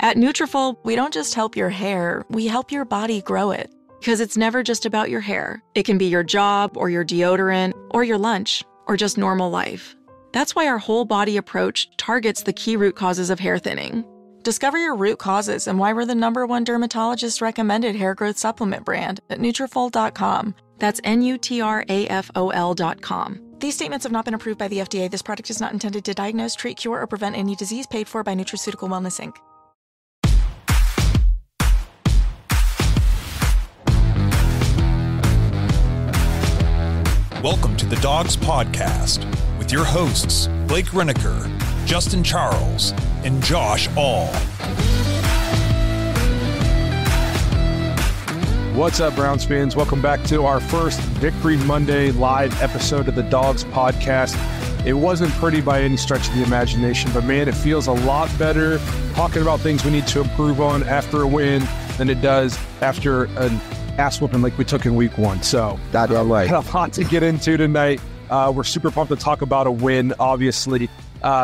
At Nutrafol, we don't just help your hair, we help your body grow it. Because it's never just about your hair. It can be your job, or your deodorant, or your lunch, or just normal life. That's why our whole body approach targets the key root causes of hair thinning. Discover your root causes and why we're the #1 dermatologist recommended hair growth supplement brand at Nutrafol.com. That's Nutrafol.com. These statements have not been approved by the FDA. This product is not intended to diagnose, treat, cure, or prevent any disease. Paid for by Nutraceutical Wellness, Inc. Welcome to the Dogs Podcast with your hosts, Blake Reneker, Justin Charles, and Josh All. What's up, Browns fans? Welcome back to our first Victory Monday live episode of the Dogs Podcast. It wasn't pretty by any stretch of the imagination, but man, it feels a lot better talking about things we need to improve on after a win than it does after an ass whooping like we took in week one. So got a lot to get into tonight. We're super pumped to talk about a win, obviously.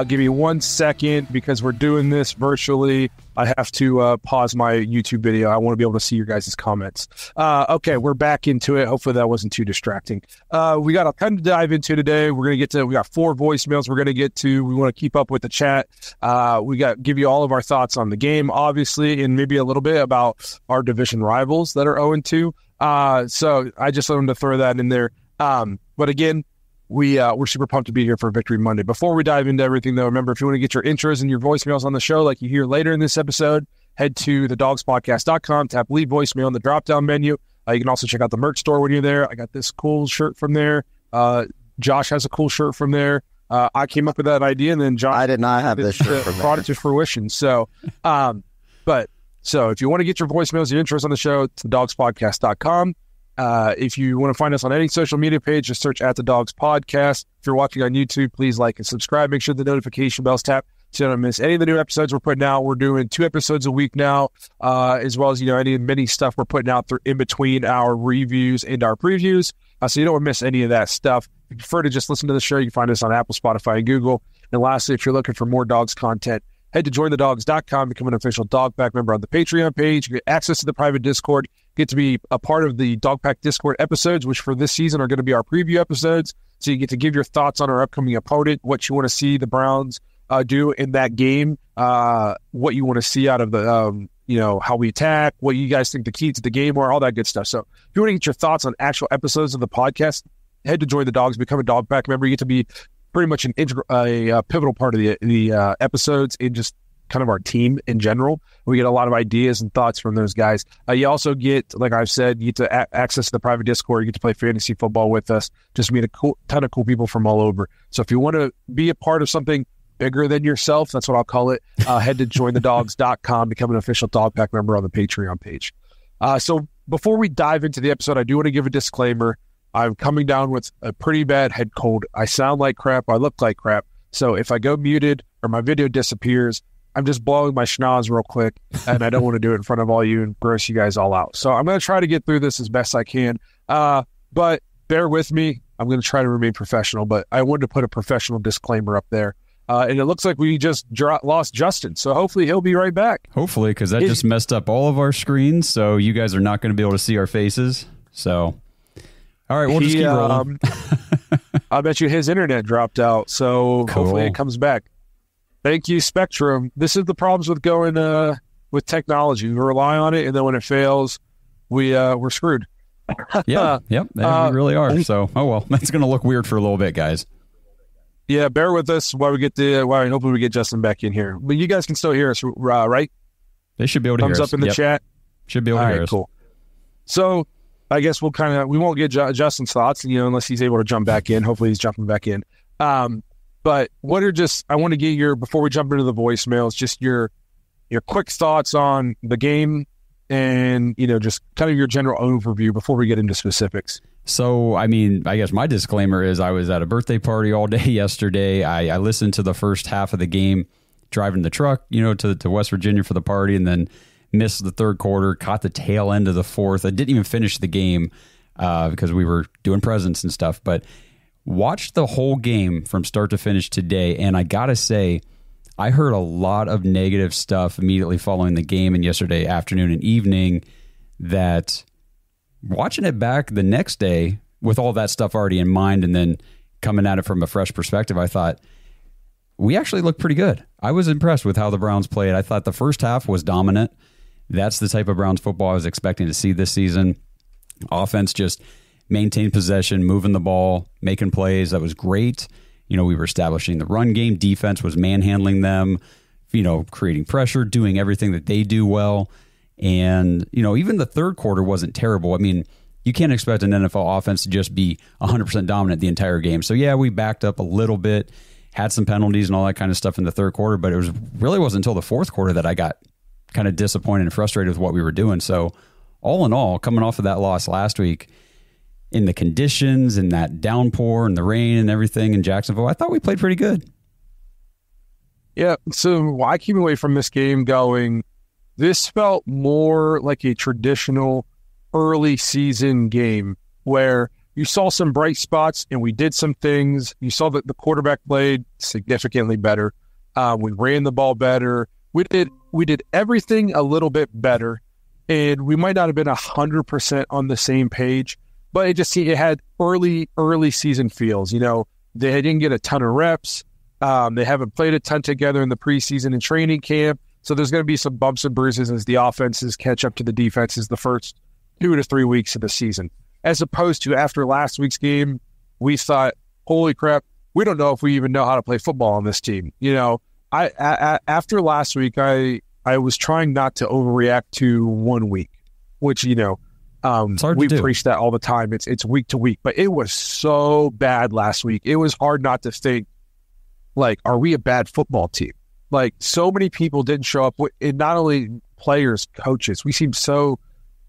Give me 1 second because we're doing this virtually. I have to pause my YouTube video. I want to be able to see your guys' comments. Okay, we're back into it. Hopefully that wasn't too distracting. We got a ton to dive into today. We got 4 voicemails we're going to get to. We want to keep up with the chat. Give you all of our thoughts on the game, obviously, and maybe a little bit about our division rivals that are 0-2. So I just wanted to throw that in there. But again, we're super pumped to be here for Victory Monday. Before we dive into everything, though, remember, if you want to get your intros and your voicemails on the show like you hear later in this episode, head to thedogspodcast.com, tap leave voicemail in the drop-down menu. You can also check out the merch store when you're there. I got this cool shirt from there. Josh has a cool shirt from there. I came up with that idea, and then Josh... I did not have this shirt from brought it to fruition. So, so if you want to get your voicemails, your intros on the show, it's thedogspodcast.com. If you want to find us on any social media page, just search at The Dogs Podcast. If you're watching on YouTube, please like and subscribe. Make sure the notification bell's tapped so you don't miss any of the new episodes we're putting out. We're doing 2 episodes a week now, as well as, many stuff we're putting out in between our reviews and our previews. So you don't miss any of that stuff. If you prefer to just listen to the show, you can find us on Apple, Spotify, and Google. And lastly, if you're looking for more Dogs content, head to jointhedogs.com, become an official Dog Pack member on the Patreon page. You get access to the private Discord, get to be a part of the Dog Pack Discord episodes, which for this season are going to be our preview episodes. So you get to give your thoughts on our upcoming opponent, what you want to see the Browns do in that game, what you want to see out of the, how we attack, what you guys think the key to the game are, all that good stuff. So if you want to get your thoughts on actual episodes of the podcast, head to Join the Dogs, become a Dog Pack member. You get to be pretty much a pivotal part of the episodes in just kind of our team in general. We get a lot of ideas and thoughts from those guys. You also get, like I've said, you get to access to the private Discord. You get to play fantasy football with us. Just meet a ton of cool people from all over. So if you want to be a part of something bigger than yourself, that's what I'll call it, head to jointhedogs.com, become an official Dog Pack member on the Patreon page. So before we dive into the episode, I do want to give a disclaimer. I'm coming down with a pretty bad head cold. I sound like crap. I look like crap. So if I go muted or my video disappears, I'm just blowing my schnoz real quick, and I don't want to do it in front of all you and gross you guys all out. So I'm going to try to get through this as best I can. But bear with me. I'm going to try to remain professional, but I wanted to put a professional disclaimer up there. And it looks like we just lost Justin, so hopefully he'll be right back. Hopefully, because that just messed up all of our screens, so you guys are not going to be able to see our faces. So, all right, we'll just keep rolling. I bet you his internet dropped out, so cool. Hopefully it comes back. Thank you, Spectrum. This is the problems with going with technology. We rely on it, and then when it fails, we're screwed. Yep, we really are. So, oh well, that's going to look weird for a little bit, guys. Yeah, bear with us while we get hopefully we get Justin back in here. But you guys can still hear us, right? They should be able to hear us. Thumbs up in the chat. Should be able to hear us. Cool. So I guess we won't get Justin's thoughts, unless he's able to jump back in. Hopefully he's jumping back in. But I want to get before we jump into the voicemails, just your quick thoughts on the game and, just kind of your general overview before we get into specifics. So, I guess my disclaimer is I was at a birthday party all day yesterday. I listened to the first half of the game, driving the truck, to West Virginia for the party, and then missed the third quarter, caught the tail end of the fourth. I didn't even finish the game because we were doing presents and stuff, but watched the whole game from start to finish today, and I gotta say, I heard a lot of negative stuff immediately following the game and yesterday afternoon and evening that watching it back the next day with all that stuff already in mind and then coming at it from a fresh perspective, I thought we actually looked pretty good. I was impressed with how the Browns played. I thought the first half was dominant. That's the type of Browns football I was expecting to see this season. Offense just maintained possession, moving the ball, making plays. That was great. We were establishing the run game. Defense was manhandling them, creating pressure, doing everything that they do well. And, even the third quarter wasn't terrible. I mean, you can't expect an NFL offense to just be 100% dominant the entire game. So, yeah, we backed up a little bit, had some penalties and all that kind of stuff in the third quarter, but it really wasn't until the fourth quarter that I got kind of disappointed and frustrated with what we were doing. So, all in all, coming off of that loss last week, in the conditions and that downpour and the rain and everything in Jacksonville, I thought we played pretty good. Yeah, so I came away from this game going, this felt more like a traditional early season game where you saw some bright spots and we did some things. You saw that the quarterback played significantly better. We ran the ball better. We did everything a little bit better, and we might not have been 100% on the same page, but it had early season feels. They didn't get a ton of reps. They haven't played a ton together in the preseason and training camp. So there's going to be some bumps and bruises as the offenses catch up to the defenses the first 2 to 3 weeks of the season. As opposed to after last week's game, we thought, holy crap, we don't know if we even know how to play football on this team. After last week, I was trying not to overreact to 1 week, which, we preach that all the time. It's week to week, but it was so bad last week. It was hard not to think, are we a bad football team? So many people didn't show up, and not only players, coaches. We seemed so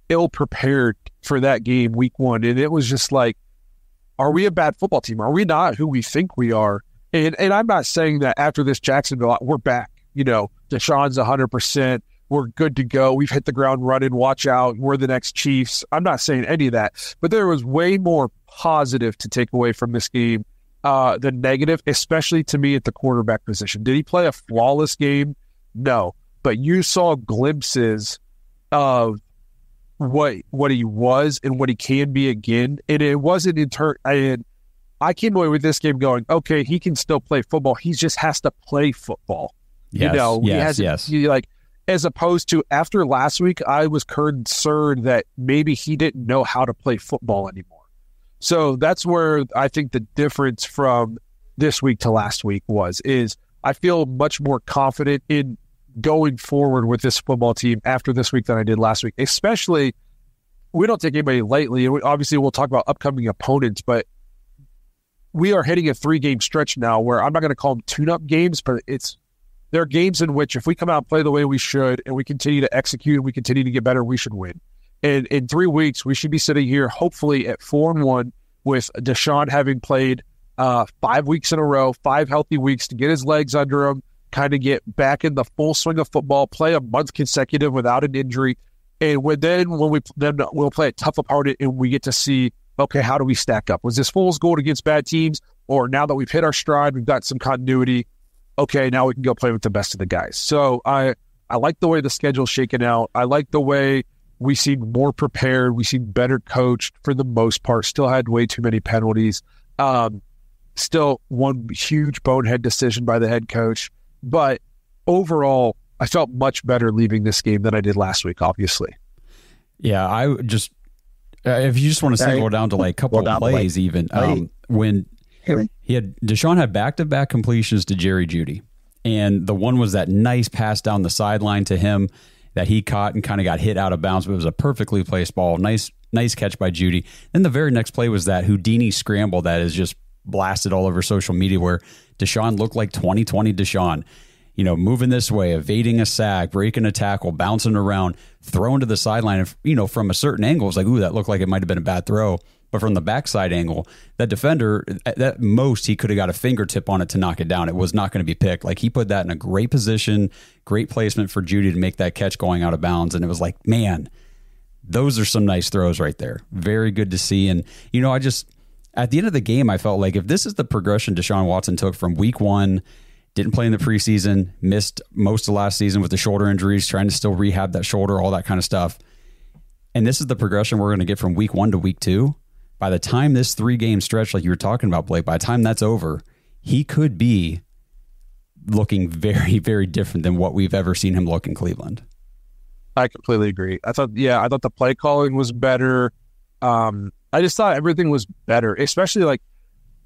ill-prepared for that game week one, and it was just are we a bad football team? Are we not who we think we are? And I'm not saying that after this Jacksonville, we're back. Deshaun's 100%. We're good to go. We've hit the ground running. Watch out. We're the next Chiefs. I'm not saying any of that, but there was way more positive to take away from this game than negative, especially to me at the quarterback position. Did he play a flawless game? No, but you saw glimpses of what he was and what he can be again. And it wasn't I came away with this game going, okay, he can still play football. He just has to play football. Yes. As opposed to after last week, I was concerned that maybe he didn't know how to play football anymore. So that's where I think the difference from this week to last week is I feel much more confident in going forward with this football team after this week than I did last week. Especially, we don't take anybody lightly, and obviously we'll talk about upcoming opponents, but we are hitting a 3-game stretch now where I'm not going to call them tune-up games, but there are games in which if we come out and play the way we should and we continue to execute and we continue to get better, we should win. And in 3 weeks, we should be sitting here hopefully at 4-1 with Deshaun having played 5 weeks in a row, 5 healthy weeks to get his legs under him, kind of get back in the full swing of football, play a month consecutive without an injury. And we'll play a tough opponent and we get to see, okay, how do we stack up? Was this fool's gold against bad teams? Or now that we've hit our stride, we've got some continuity, okay, now we can go play with the best of the guys. So I like the way the schedule's shaken out. I like the way we seem more prepared. We seem better coached for the most part. Still had way too many penalties. Still one huge bonehead decision by the head coach. But overall, I felt much better leaving this game than I did last week, obviously. Yeah, I just if you just want to single down to a couple of plays even, when Deshaun had back-to-back completions to Jerry Jeudy. And the one was that nice pass down the sideline to him that he caught and kind of got hit out of bounds, but it was a perfectly placed ball. Nice catch by Jeudy. Then the very next play was that Houdini scramble that is just blasted all over social media where Deshaun looked like 2020 Deshaun. Moving this way, evading a sack, breaking a tackle, bouncing around, throwing to the sideline. From a certain angle, it's like, ooh, that looked like it might have been a bad throw. But from the backside angle, that defender, at most, he could have got a fingertip on it to knock it down. It was not going to be picked. He put that in a great position, great placement for Jeudy to make that catch going out of bounds. And it was like, man, those are some nice throws right there. Very good to see. And, at the end of the game, I felt like if this is the progression Deshaun Watson took from week one didn't play in the preseason, missed most of last season with the shoulder injuries, trying to still rehab that shoulder, all that kind of stuff. And this is the progression we're going to get from week 1 to week 2. By the time this 3-game stretch, like you were talking about, Blake, by the time that's over, he could be looking very, very different than what we've ever seen him look in Cleveland. I completely agree. I thought the play calling was better. I just thought everything was better, especially like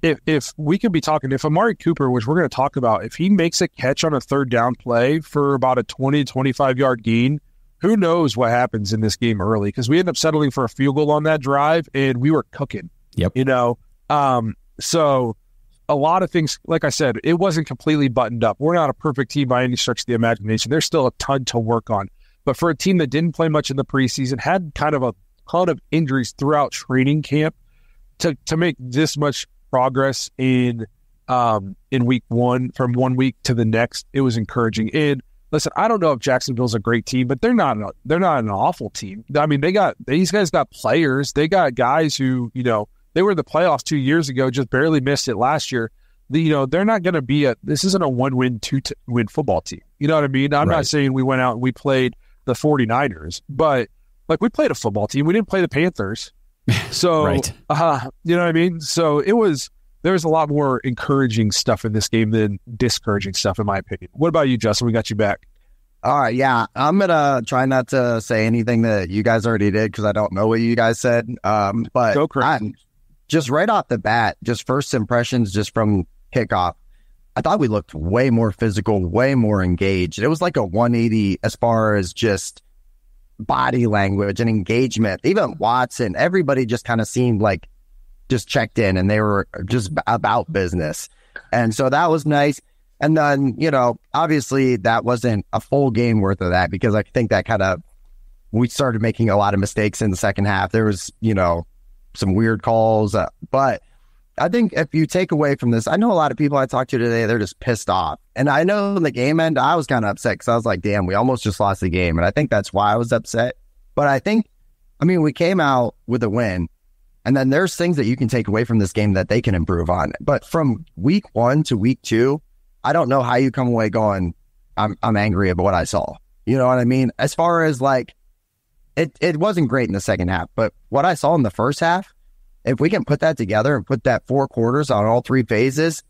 if we could be talking, if Amari Cooper, which we're going to talk about, if he makes a catch on a third down play for about a 20, 25-yard gain, who knows what happens in this game early, because we ended up settling for a field goal on that drive, and we were cooking. Yep. So a lot of things, like I said, it wasn't completely buttoned up. We're not a perfect team by any stretch of the imagination. There's still a ton to work on. But for a team that didn't play much in the preseason, had kind of a ton of injuries throughout training camp, to make this much progress in week 1 from 1 week to the next, it was encouraging. And listen, I don't know if Jacksonville's a great team, but they're not an awful team. I mean, these guys got players. They got guys who, they were in the playoffs 2 years ago, just barely missed it last year. They're not going to be this isn't a 1-win, 2-win football team. You know what I mean? I'm not saying we went out and we played the 49ers, but like we played a football team. We didn't play the Panthers. So, right. You know what I mean? So there was a lot more encouraging stuff in this game than discouraging stuff, in my opinion. What about you, Justin? We got you back. All right, yeah. I'm going to try not to say anything that you guys already did because I don't know what you guys said. But go crazy. Just right off the bat, just first impressions just from kickoff, I thought we looked way more physical, way more engaged. It was like a 180 as far as just body language and engagement. Even Watson, everybody just kind of seemed like just checked in and they were just about business. And so that was nice. And then, obviously that wasn't a full game worth of that because I think that we started making a lot of mistakes in the second half. There was, some weird calls, but I think if you take away from this, I know a lot of people I talked to today, they're just pissed off. And I know in the game end, I was kind of upset because I was like, damn, we almost just lost the game. And I think that's why I was upset. But we came out with a win. And then there's things that you can take away from this game that they can improve on. But from week 1 to week 2, I don't know how you come away going, I'm angry about what I saw. You know what I mean? As far as like, it wasn't great in the second half, but what I saw in the first half, if we can put that together and put that 4 quarters on all 3 phases,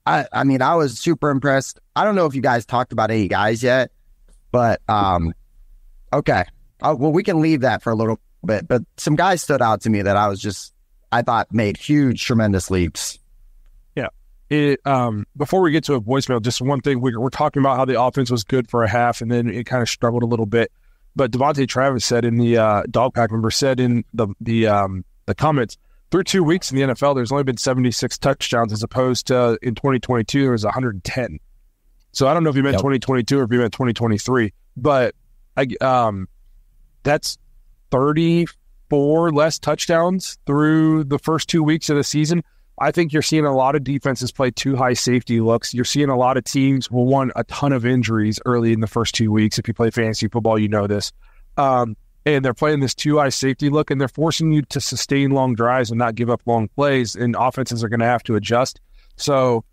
I was super impressed. I don't know if you guys talked about any guys yet, but okay. Well, we can leave that for a little bit, but some guys stood out to me that I thought made huge, tremendous leaps. Yeah. Before we get to a voicemail, just one thing, we're talking about how the offense was good for a half and then it kind of struggled a little bit. But Devontae Travis said in the Dog Pack member said in the comments, through 2 weeks in the NFL, there's only been 76 touchdowns as opposed to in 2022, there was 110. So I don't know if you meant 2022 or if you meant 2023, but that's 34 less touchdowns through the first 2 weeks of the season. I think you're seeing a lot of defenses play 2 high safety looks. You're seeing a lot of teams a ton of injuries early in the first 2 weeks. If you play fantasy football, you know this. And they're playing this 2 high safety look, and they're forcing you to sustain long drives and not give up long plays, and offenses are going to have to adjust. So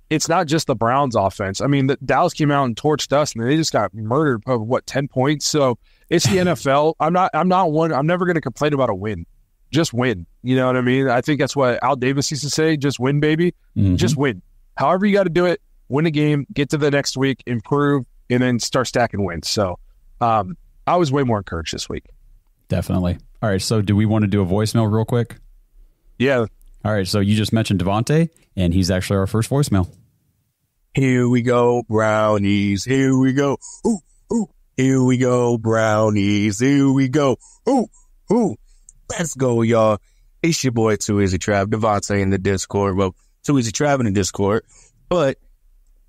it's not just the Browns offense. I mean, Dallas came out and torched us, and they just got murdered of 10 points. So it's the NFL. I'm never going to complain about a win. Just win. You know what I mean? I think that's what Al Davis used to say. Just win, baby. Mm-hmm. Just win. However you got to do it, win a game, get to the next week, improve, and then start stacking wins. So I was way more encouraged this week. Definitely. All right, so do we want to do a voicemail real quick? Yeah. All right, so you just mentioned Devontae, and he's actually our first voicemail. Here we go, Brownies. Here we go. Ooh, ooh. Here we go, Brownies. Here we go. Ooh, ooh. Let's go, y'all. It's your boy, Too Easy Trav, Devontae in the Discord. Well, Too Easy Trav in the Discord. But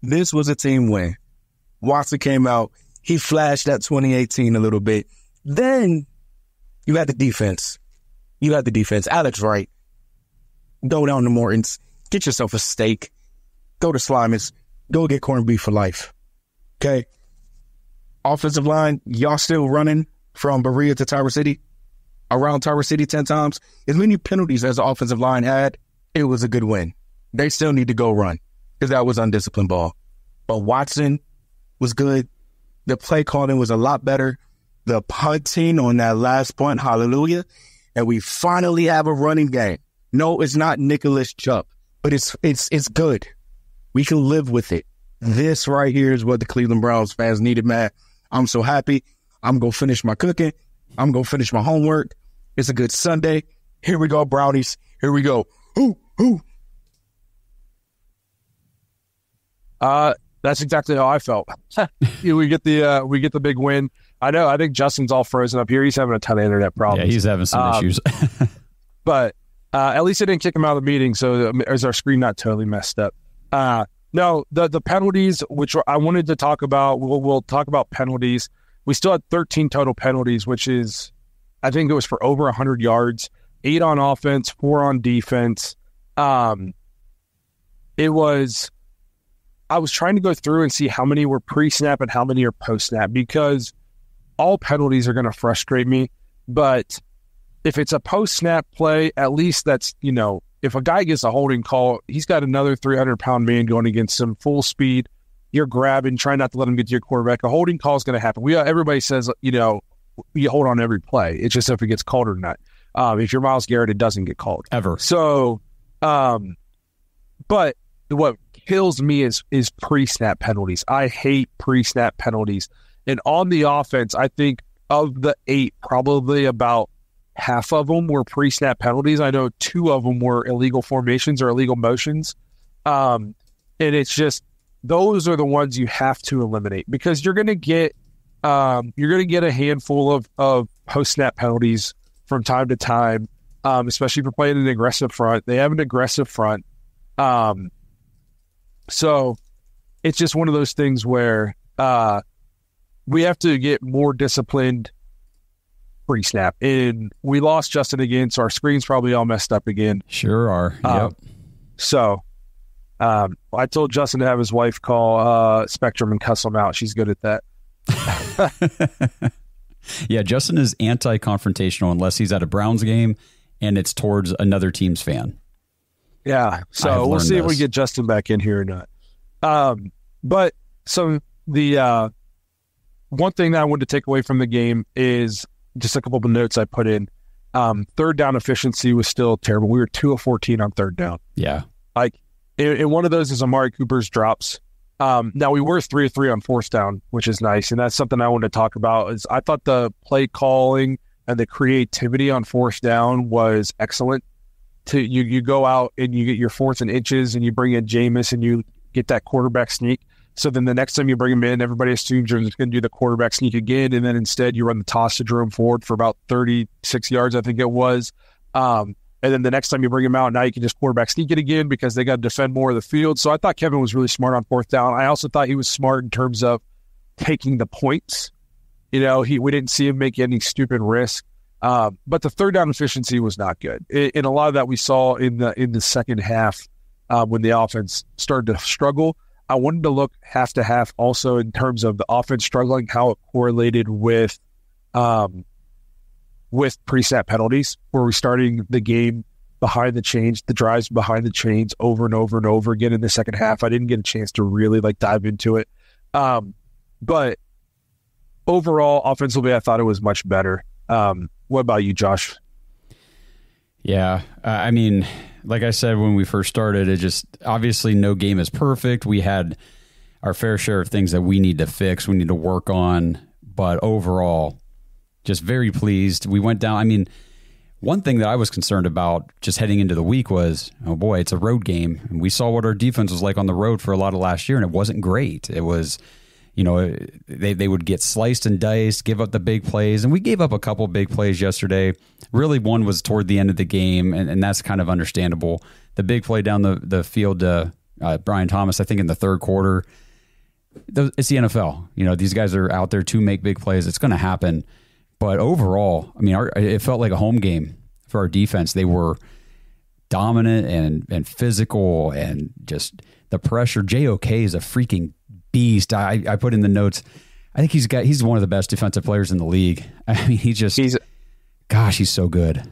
this was a team win. Watson came out. He flashed that 2018 a little bit. Then you had the defense. Alex Wright. Go down to Morton's. Get yourself a steak. Go to Slimus. Go get corned beef for life. Okay? Offensive line, y'all still running from Berea to Tower City? Around Tower City 10 times. As many penalties as the offensive line had, it was a good win. They still need to go run. because that was undisciplined ball. But Watson was good. The play calling was a lot better. The punting on that last punt, hallelujah. And we finally have a running game. No, it's not Nicholas Chubb, but it's good. We can live with it. This right here is what the Cleveland Browns fans needed, man. I'm so happy. I'm going to finish my cooking. I'm going to finish my homework. It's a good Sunday. Here we go, Brownies. Here we go. Ooh, ooh. That's exactly how I felt. we get the big win. I know. I think Justin's all frozen up here. He's having a ton of internet problems. Yeah, he's having some issues. But at least it didn't kick him out of the meeting. So is our screen not totally messed up? No, the penalties, which I wanted to talk about. We'll talk about penalties. We still had 13 total penalties, which is, I think it was for over 100 yards, 8 on offense, 4 on defense. I was trying to go through and see how many were pre-snap and how many are post-snap, because all penalties are going to frustrate me. But if it's a post-snap play, at least that's, if a guy gets a holding call, he's got another 300-pound man going against him full speed. You're grabbing, trying not to let him get to your quarterback. A holding call is going to happen. Everybody says, you hold on every play. It's just if it gets called or not. If you're Myles Garrett, it doesn't get called. Ever. So, but what kills me is pre-snap penalties. I hate pre-snap penalties. And on the offense, I think of the 8, probably about half of them were pre-snap penalties. I know 2 of them were illegal formations or illegal motions. And it's just, those are the ones you have to eliminate, because you're going to get a handful of post-snap penalties from time to time, especially if you're playing an aggressive front. They have an aggressive front. So it's just one of those things where we have to get more disciplined pre-snap. And we lost Justin again, so our screen's probably all messed up again. Sure are. Yep. So I told Justin to have his wife call Spectrum and cuss him out. She's good at that. Yeah, Justin is anti-confrontational unless he's at a Browns game and it's towards another team's fan. Yeah, so we'll see if we get Justin back in here or not. But so the one thing that I wanted to take away from the game is just a couple of notes I put in. Third down efficiency was still terrible. We were 2 of 14 on third down. Yeah. Like, and one of those is Amari Cooper's drops. Now, we were 3 of 3 on fourth down, which is nice, and that's something I wanted to talk about. Is I thought the play calling and the creativity on fourth down was excellent. You go out and you get your 4th and inches and you bring in Jameis and you get that quarterback sneak. So then the next time you bring him in, everybody assumes you're just going to do the quarterback sneak again, and then instead you run the toss to Jerome Ford for about 36 yards, I think it was. And then the next time you bring him out, now you can just quarterback sneak it again because they got to defend more of the field. So I thought Kevin was really smart on fourth down. I also thought he was smart in terms of taking the points. We didn't see him make any stupid risk. But the third down efficiency was not good. And a lot of that we saw in the second half when the offense started to struggle. I wanted to look half to half also in terms of the offense struggling, how it correlated with pre-snap penalties, where we're starting the game behind the chains, the drives behind the chains over and over and over again in the second half. I didn't get a chance to really dive into it. But overall, offensively, I thought it was much better. What about you, Josh? Yeah. I mean, like I said, when we first started, it just, obviously no game is perfect. We had our fair share of things that we need to fix, we need to work on, but overall, just very pleased. We went down. I mean, one thing that I was concerned about just heading into the week was, oh boy, it's a road game. And we saw what our defense was like on the road for a lot of last year, and it wasn't great. It was, they would get sliced and diced, give up the big plays, and we gave up a couple big plays yesterday. Really, one was toward the end of the game, and that's kind of understandable. The big play down the field to Brian Thomas, I think in the third quarter, it's the NFL. These guys are out there to make big plays. It's going to happen. But overall, I mean, it felt like a home game for our defense. They were dominant and physical, and just the pressure. JOK is a freaking beast. I put in the notes, I think he's one of the best defensive players in the league. I mean, he's so good.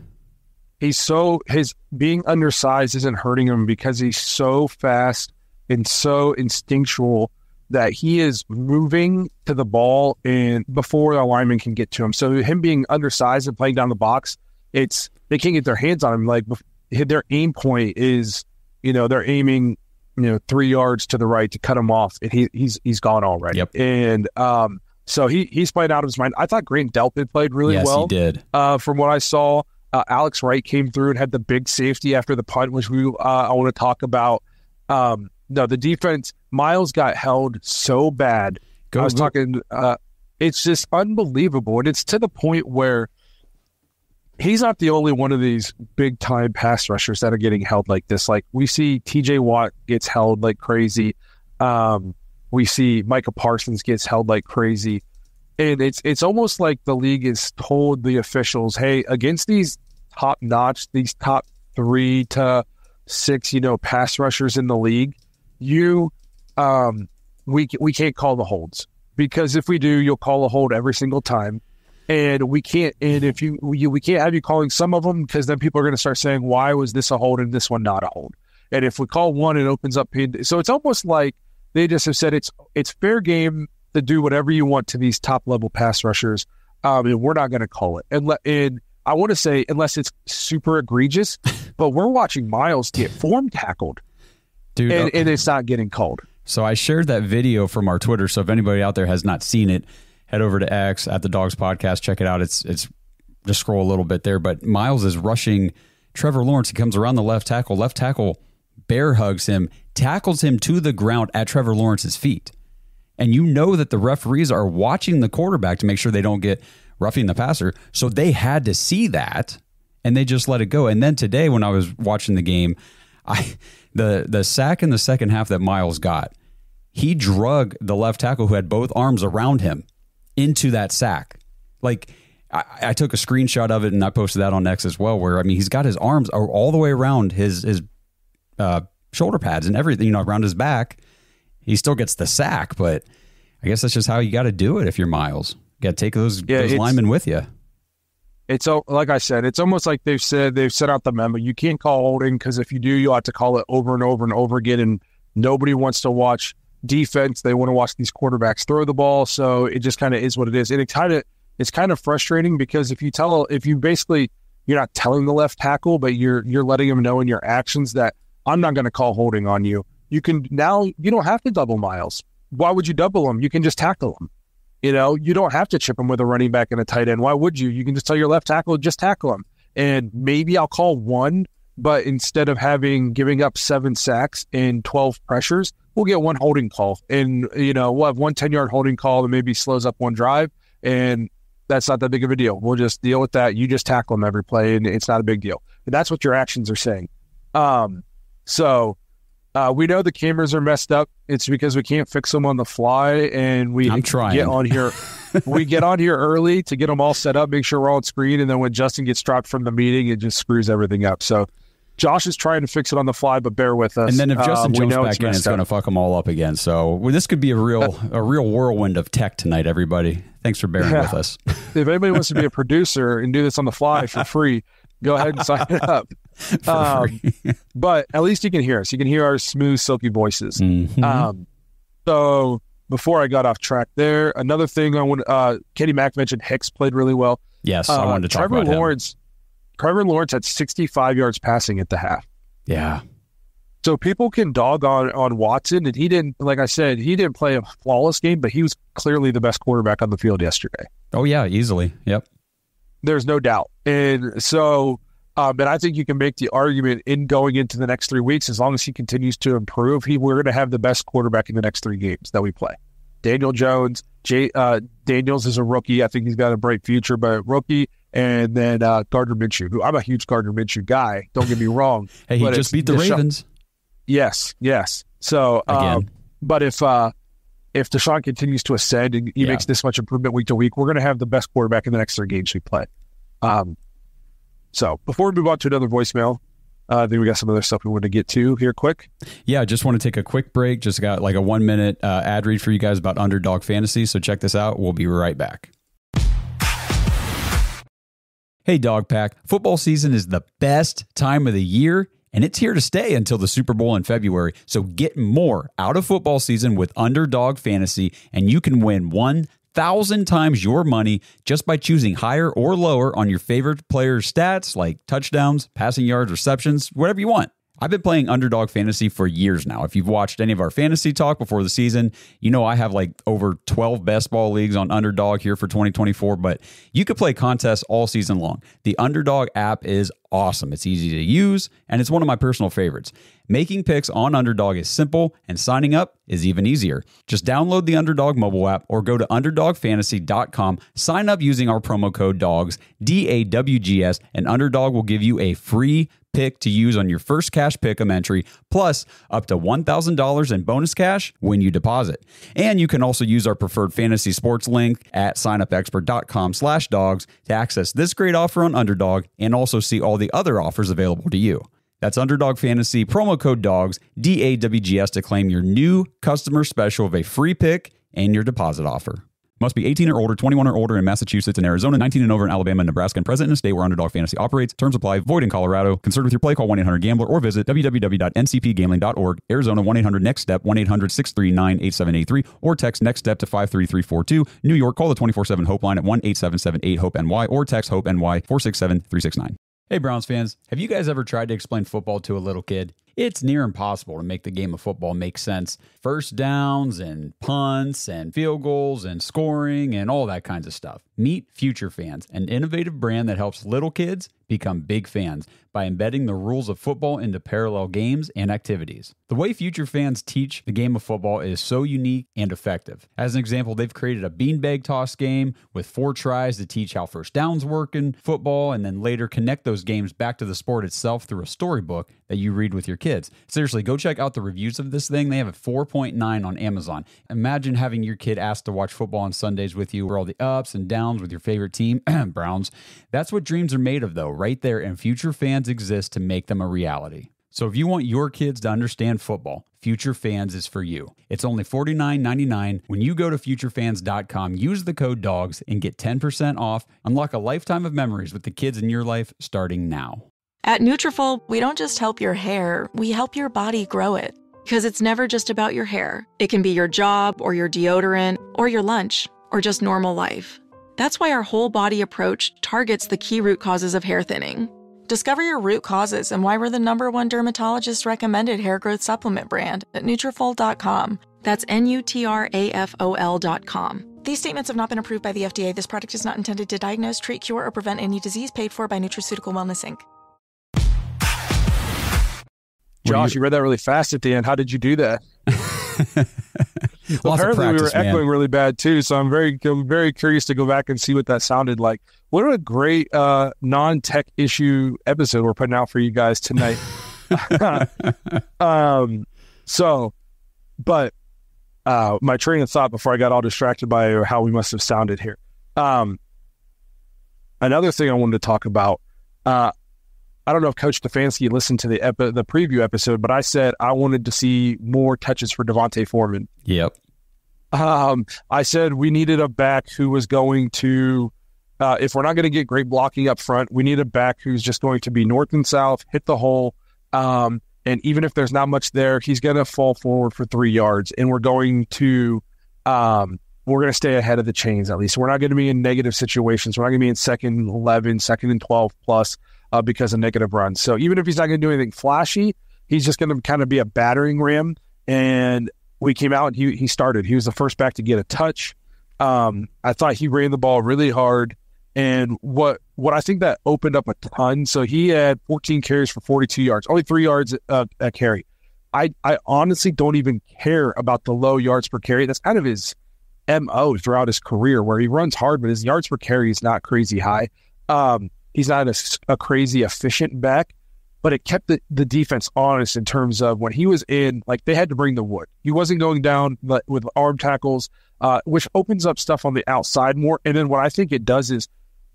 His being undersized isn't hurting him because he's so fast and so instinctual that he is moving to the ball and before the lineman can get to him. So him being undersized and playing down the box, they can't get their hands on him. Like their aim point is, they're aiming, 3 yards to the right to cut him off, and he's gone already. Yep. And so he's playing out of his mind. I thought Grant Delpit played really well. Yes, he did. From what I saw, Alex Wright came through and had the big safety after the punt, which I want to talk about. No, the defense, Miles got held so bad. It's just unbelievable. And it's to the point where he's not the only one of these big-time pass rushers that are getting held like this. Like, we see TJ Watt gets held like crazy. We see Micah Parsons gets held like crazy. And it's almost like the league has told the officials, hey, against these top-notch, these top 3 to 6, pass rushers in the league, we can't call the holds, because if we do, you'll call a hold every single time, and we can't. And if we can't have you calling some of them, because then people are going to start saying, why was this a hold and this one not a hold? And if we call one, it opens up. So it's almost like they just have said it's fair game to do whatever you want to these top level pass rushers, and we're not going to call it. And I want to say, unless it's super egregious, but we're watching Miles get form tackled. Dude, and it's not getting called. So I shared that video from our Twitter. So if anybody out there has not seen it, head over to X at the Dogs Podcast. Check it out. It's just scroll a little bit there. But Miles is rushing Trevor Lawrence. He comes around the left tackle. Left tackle bear hugs him, tackles him to the ground at Trevor Lawrence's feet. And you know that the referees are watching the quarterback to make sure they don't get roughing the passer. So they had to see that, and they just let it go. And then today, when I was watching the game, the sack in the second half that Miles got, he drug the left tackle who had both arms around him into that sack. Like, I took a screenshot of it and I posted that on X as well, where, he's got his arms all the way around his shoulder pads and everything, around his back. He still gets the sack, but I guess that's just how you got to do it if you're Miles. You got to take those linemen with you. It's like I said, it's almost like they've sent out the memo. You can't call holding, because if you do, you'll have to call it over and over and over again. And nobody wants to watch defense. They want to watch these quarterbacks throw the ball. So it just kind of is what it is. And it's kind of frustrating, because if you basically, you're not telling the left tackle, but you're letting him know in your actions that I'm not going to call holding on you. You don't have to double Miles. Why would you double him? You can just tackle him. You don't have to chip him with a running back and a tight end. Why would you? You can just tell your left tackle, just tackle him. And maybe I'll call one, but instead of giving up 7 sacks and 12 pressures, we'll get one holding call. And, we'll have one 10-yard holding call that maybe slows up one drive. And that's not that big of a deal. We'll just deal with that. You just tackle them every play, and it's not a big deal. And that's what your actions are saying. We know the cameras are messed up. It's because we can't fix them on the fly, and I'm trying. Get on here. We get on here early to get them all set up, make sure we're on screen, and then when Justin gets dropped from the meeting, it just screws everything up. So Josh is trying to fix it on the fly, but bear with us. And then if Justin jumps back in, it's going to fuck them all up again. So this could be a real whirlwind of tech tonight, everybody. Thanks for bearing with us. If anybody wants to be a producer and do this on the fly for free, go ahead and sign up. But at least you can hear us. You can hear our smooth, silky voices. Mm-hmm. So before I got off track there, another thing Kenny Mack mentioned, Hicks played really well. Yes, I wanted to talk about him. Trevor Lawrence had 65 yards passing at the half. Yeah. So people can dog on Watson, and he didn't, like I said, he didn't play a flawless game, but he was clearly the best quarterback on the field yesterday. Oh, yeah, easily. Yep. There's no doubt. And so, but I think you can make the argument in going into the next 3 weeks, as long as he continues to improve, we're going to have the best quarterback in the next 3 games that we play. Daniel Jones, Daniels is a rookie. I think he's got a bright future, but rookie. And then Gardner Minshew, who I'm a huge Gardner Minshew guy. Don't get me wrong. Hey, he just beat the Ravens. Yes. So, but if Deshaun continues to ascend and he makes this much improvement week to week, we're going to have the best quarterback in the next 3 games we play. So before we move on to another voicemail, I think we got some other stuff we want to get to here quick. Yeah, just want to take a quick break. Just got like a 1-minute ad read for you guys about Underdog Fantasy. So check this out. We'll be right back. Hey, Dog Pack. Football season is the best time of the year, And it's here to stay until the Super Bowl in February. So get more out of football season with Underdog Fantasy, and you can win 1,000 times your money just by choosing higher or lower on your favorite players' stats like touchdowns, passing yards, receptions, whatever you want. I've been playing Underdog Fantasy for years now. If you've watched any of our fantasy talk before the season, you know I have like over 12 best ball leagues on Underdog here for 2024, but you could play contests all season long. The Underdog app is awesome. It's easy to use, and it's one of my personal favorites. Making picks on Underdog is simple, and signing up is even easier. Just download the Underdog mobile app or go to UnderdogFantasy.com, sign up using our promo code DAWGS, DAWGS, and Underdog will give you a free pick to use on your first cash pick'em entry, plus up to $1,000 in bonus cash when you deposit. And you can also use our preferred fantasy sports link at signupexpert.com/dogs to access this great offer on Underdog and also see all the other offers available to you. That's Underdog Fantasy, promo code DAWGS, DAWGS to claim your new customer special of a free pick and your deposit offer. Must be 18 or older, 21 or older in Massachusetts and Arizona, 19 and over in Alabama and Nebraska, and present in a state where Underdog Fantasy operates. Terms apply. Void in Colorado. Concerned with your play, call 1-800-GAMBLER or visit www.ncpgambling.org. Arizona, 1-800-NEXT-STEP, 1-800-639-8783, or text NEXT-STEP to 53342. New York, call the 24/7 HOPE line at 1-877-8-HOPE-NY or text HOPE-NY 467-369. Hey, Browns fans, have you guys ever tried to explain football to a little kid? It's near impossible to make the game of football make sense. First downs and punts and field goals and scoring and all that kinds of stuff. Meet Future Fans, an innovative brand that helps little kids become big fans by embedding the rules of football into parallel games and activities. The way Future Fans teach the game of football is so unique and effective. As an example, they've created a beanbag toss game with 4 tries to teach how first downs work in football, and then later connect those games back to the sport itself through a storybook that you read with your kids. Seriously, go check out the reviews of this thing. They have a 4.9 on Amazon. Imagine having your kid asked to watch football on Sundays with you, where all the ups and downs with your favorite team, Browns. That's what dreams are made of, though, right there, and Future Fans exist to make them a reality. So if you want your kids to understand football, Future Fans is for you. It's only $49.99. When you go to futurefans.com, use the code DAWGS and get 10% off. Unlock a lifetime of memories with the kids in your life starting now. At Nutrafol, we don't just help your hair, we help your body grow it. Because it's never just about your hair. It can be your job or your deodorant or your lunch or just normal life. That's why our whole body approach targets the key root causes of hair thinning. Discover your root causes and why we're the #1 dermatologist recommended hair growth supplement brand at Nutrafol.com. That's Nutrafol.com. These statements have not been approved by the FDA. This product is not intended to diagnose, treat, cure, or prevent any disease. Paid for by Nutraceutical Wellness, Inc. Josh, you read that really fast at the end. How did you do that? Apparently, we were echoing really bad too. So I'm very curious to go back and see what that sounded like. What a great non-tech issue episode we're putting out for you guys tonight. My train of thought before I got all distracted by how we must have sounded here. Another thing I wanted to talk about. I don't know if Coach Stefanski listened to the preview episode, but I said I wanted to see more touches for Devontae Foreman. Yep. I said we needed a back who was going to, if we're not going to get great blocking up front, we need a back who's just going to be north and south, hit the hole, and even if there's not much there, he's going to fall forward for 3 yards, and we're going to stay ahead of the chains at least. We're not going to be in negative situations. We're not going to be in 2nd and 11, 2nd and 12 plus. Because of negative runs. So even if he's not going to do anything flashy, he's just going to kind of be a battering ram. And we came out and he started. He was the first back to get a touch. I thought he ran the ball really hard. And what I think that opened up a ton. So he had 14 carries for 42 yards, only 3 yards a carry. I honestly don't even care about the low yards per carry. That's kind of his MO throughout his career, where he runs hard, but his yards per carry is not crazy high. He's not a crazy efficient back, but it kept the defense honest in terms of when he was in, like they had to bring the wood. He wasn't going down with arm tackles, which opens up stuff on the outside more. And then what I think it does is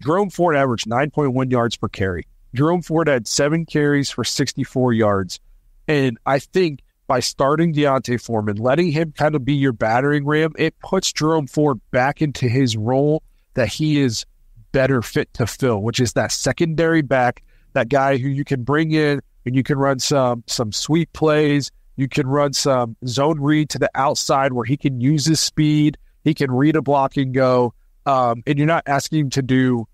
Jerome Ford averaged 9.1 yards per carry. Jerome Ford had 7 carries for 64 yards. And I think by starting Deontay Foreman, letting him kind of be your battering ram, it puts Jerome Ford back into his role that he is better fit to fill, which is that secondary back, that guy who you can bring in and you can run some sweep plays. You can run some zone read to the outside where he can use his speed. He can read a block and go. And you're not asking him to do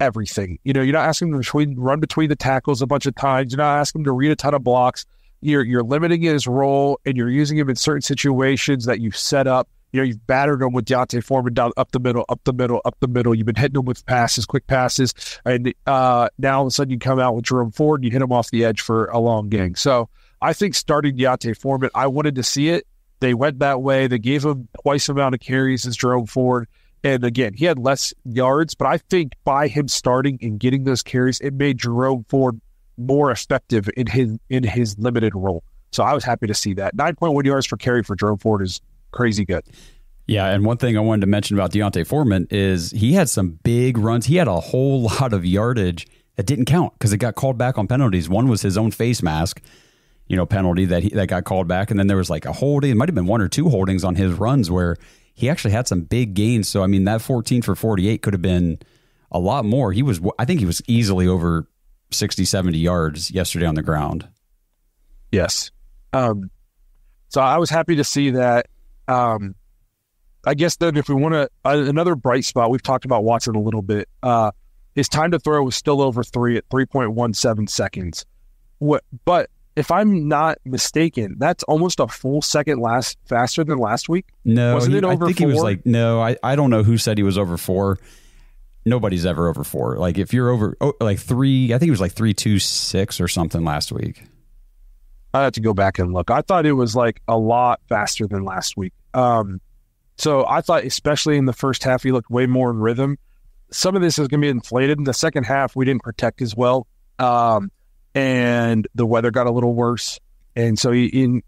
everything. You're not asking him to run between the tackles a bunch of times. You're not asking him to read a ton of blocks. You're limiting his role, and you're using him in certain situations that you've set up. You've battered him with Deontay Foreman down up the middle. You've been hitting him with passes, quick passes. And now all of a sudden you come out with Jerome Ford and you hit him off the edge for a long gang. So I think starting Deontay Foreman, I wanted to see it. They went that way. They gave him twice the amount of carries as Jerome Ford. And again, he had less yards, but I think by him starting and getting those carries, it made Jerome Ford more effective in his limited role. So I was happy to see that. 9.1 yards per carry for Jerome Ford is crazy good. Yeah, and one thing I wanted to mention about Deontay Foreman is he had some big runs. He had a whole lot of yardage that didn't count because it got called back on penalties. One was his own face mask, penalty that got called back, and then there was like a holding. It might have been 1 or 2 holdings on his runs where he actually had some big gains. So I mean, that 14 for 48 could have been a lot more. I think he was easily over 60, 70 yards yesterday on the ground. Yes. So I was happy to see that. I guess then if we want to, another bright spot, we've talked about Watson a little bit. His time to throw was still over 3 at 3.17 seconds. But if I'm not mistaken, that's almost a full second faster than last week. No, wasn't it over I think 4? He was like, no, I don't know who said he was over 4. Nobody's ever over 4. Like if you're over like 3, I think it was like 3.26 or something last week. I have to go back and look. I thought it was like a lot faster than last week. So I thought, especially in the first half, he looked way more in rhythm. Some of this is going to be inflated. In the second half, we didn't protect as well, and the weather got a little worse. And so he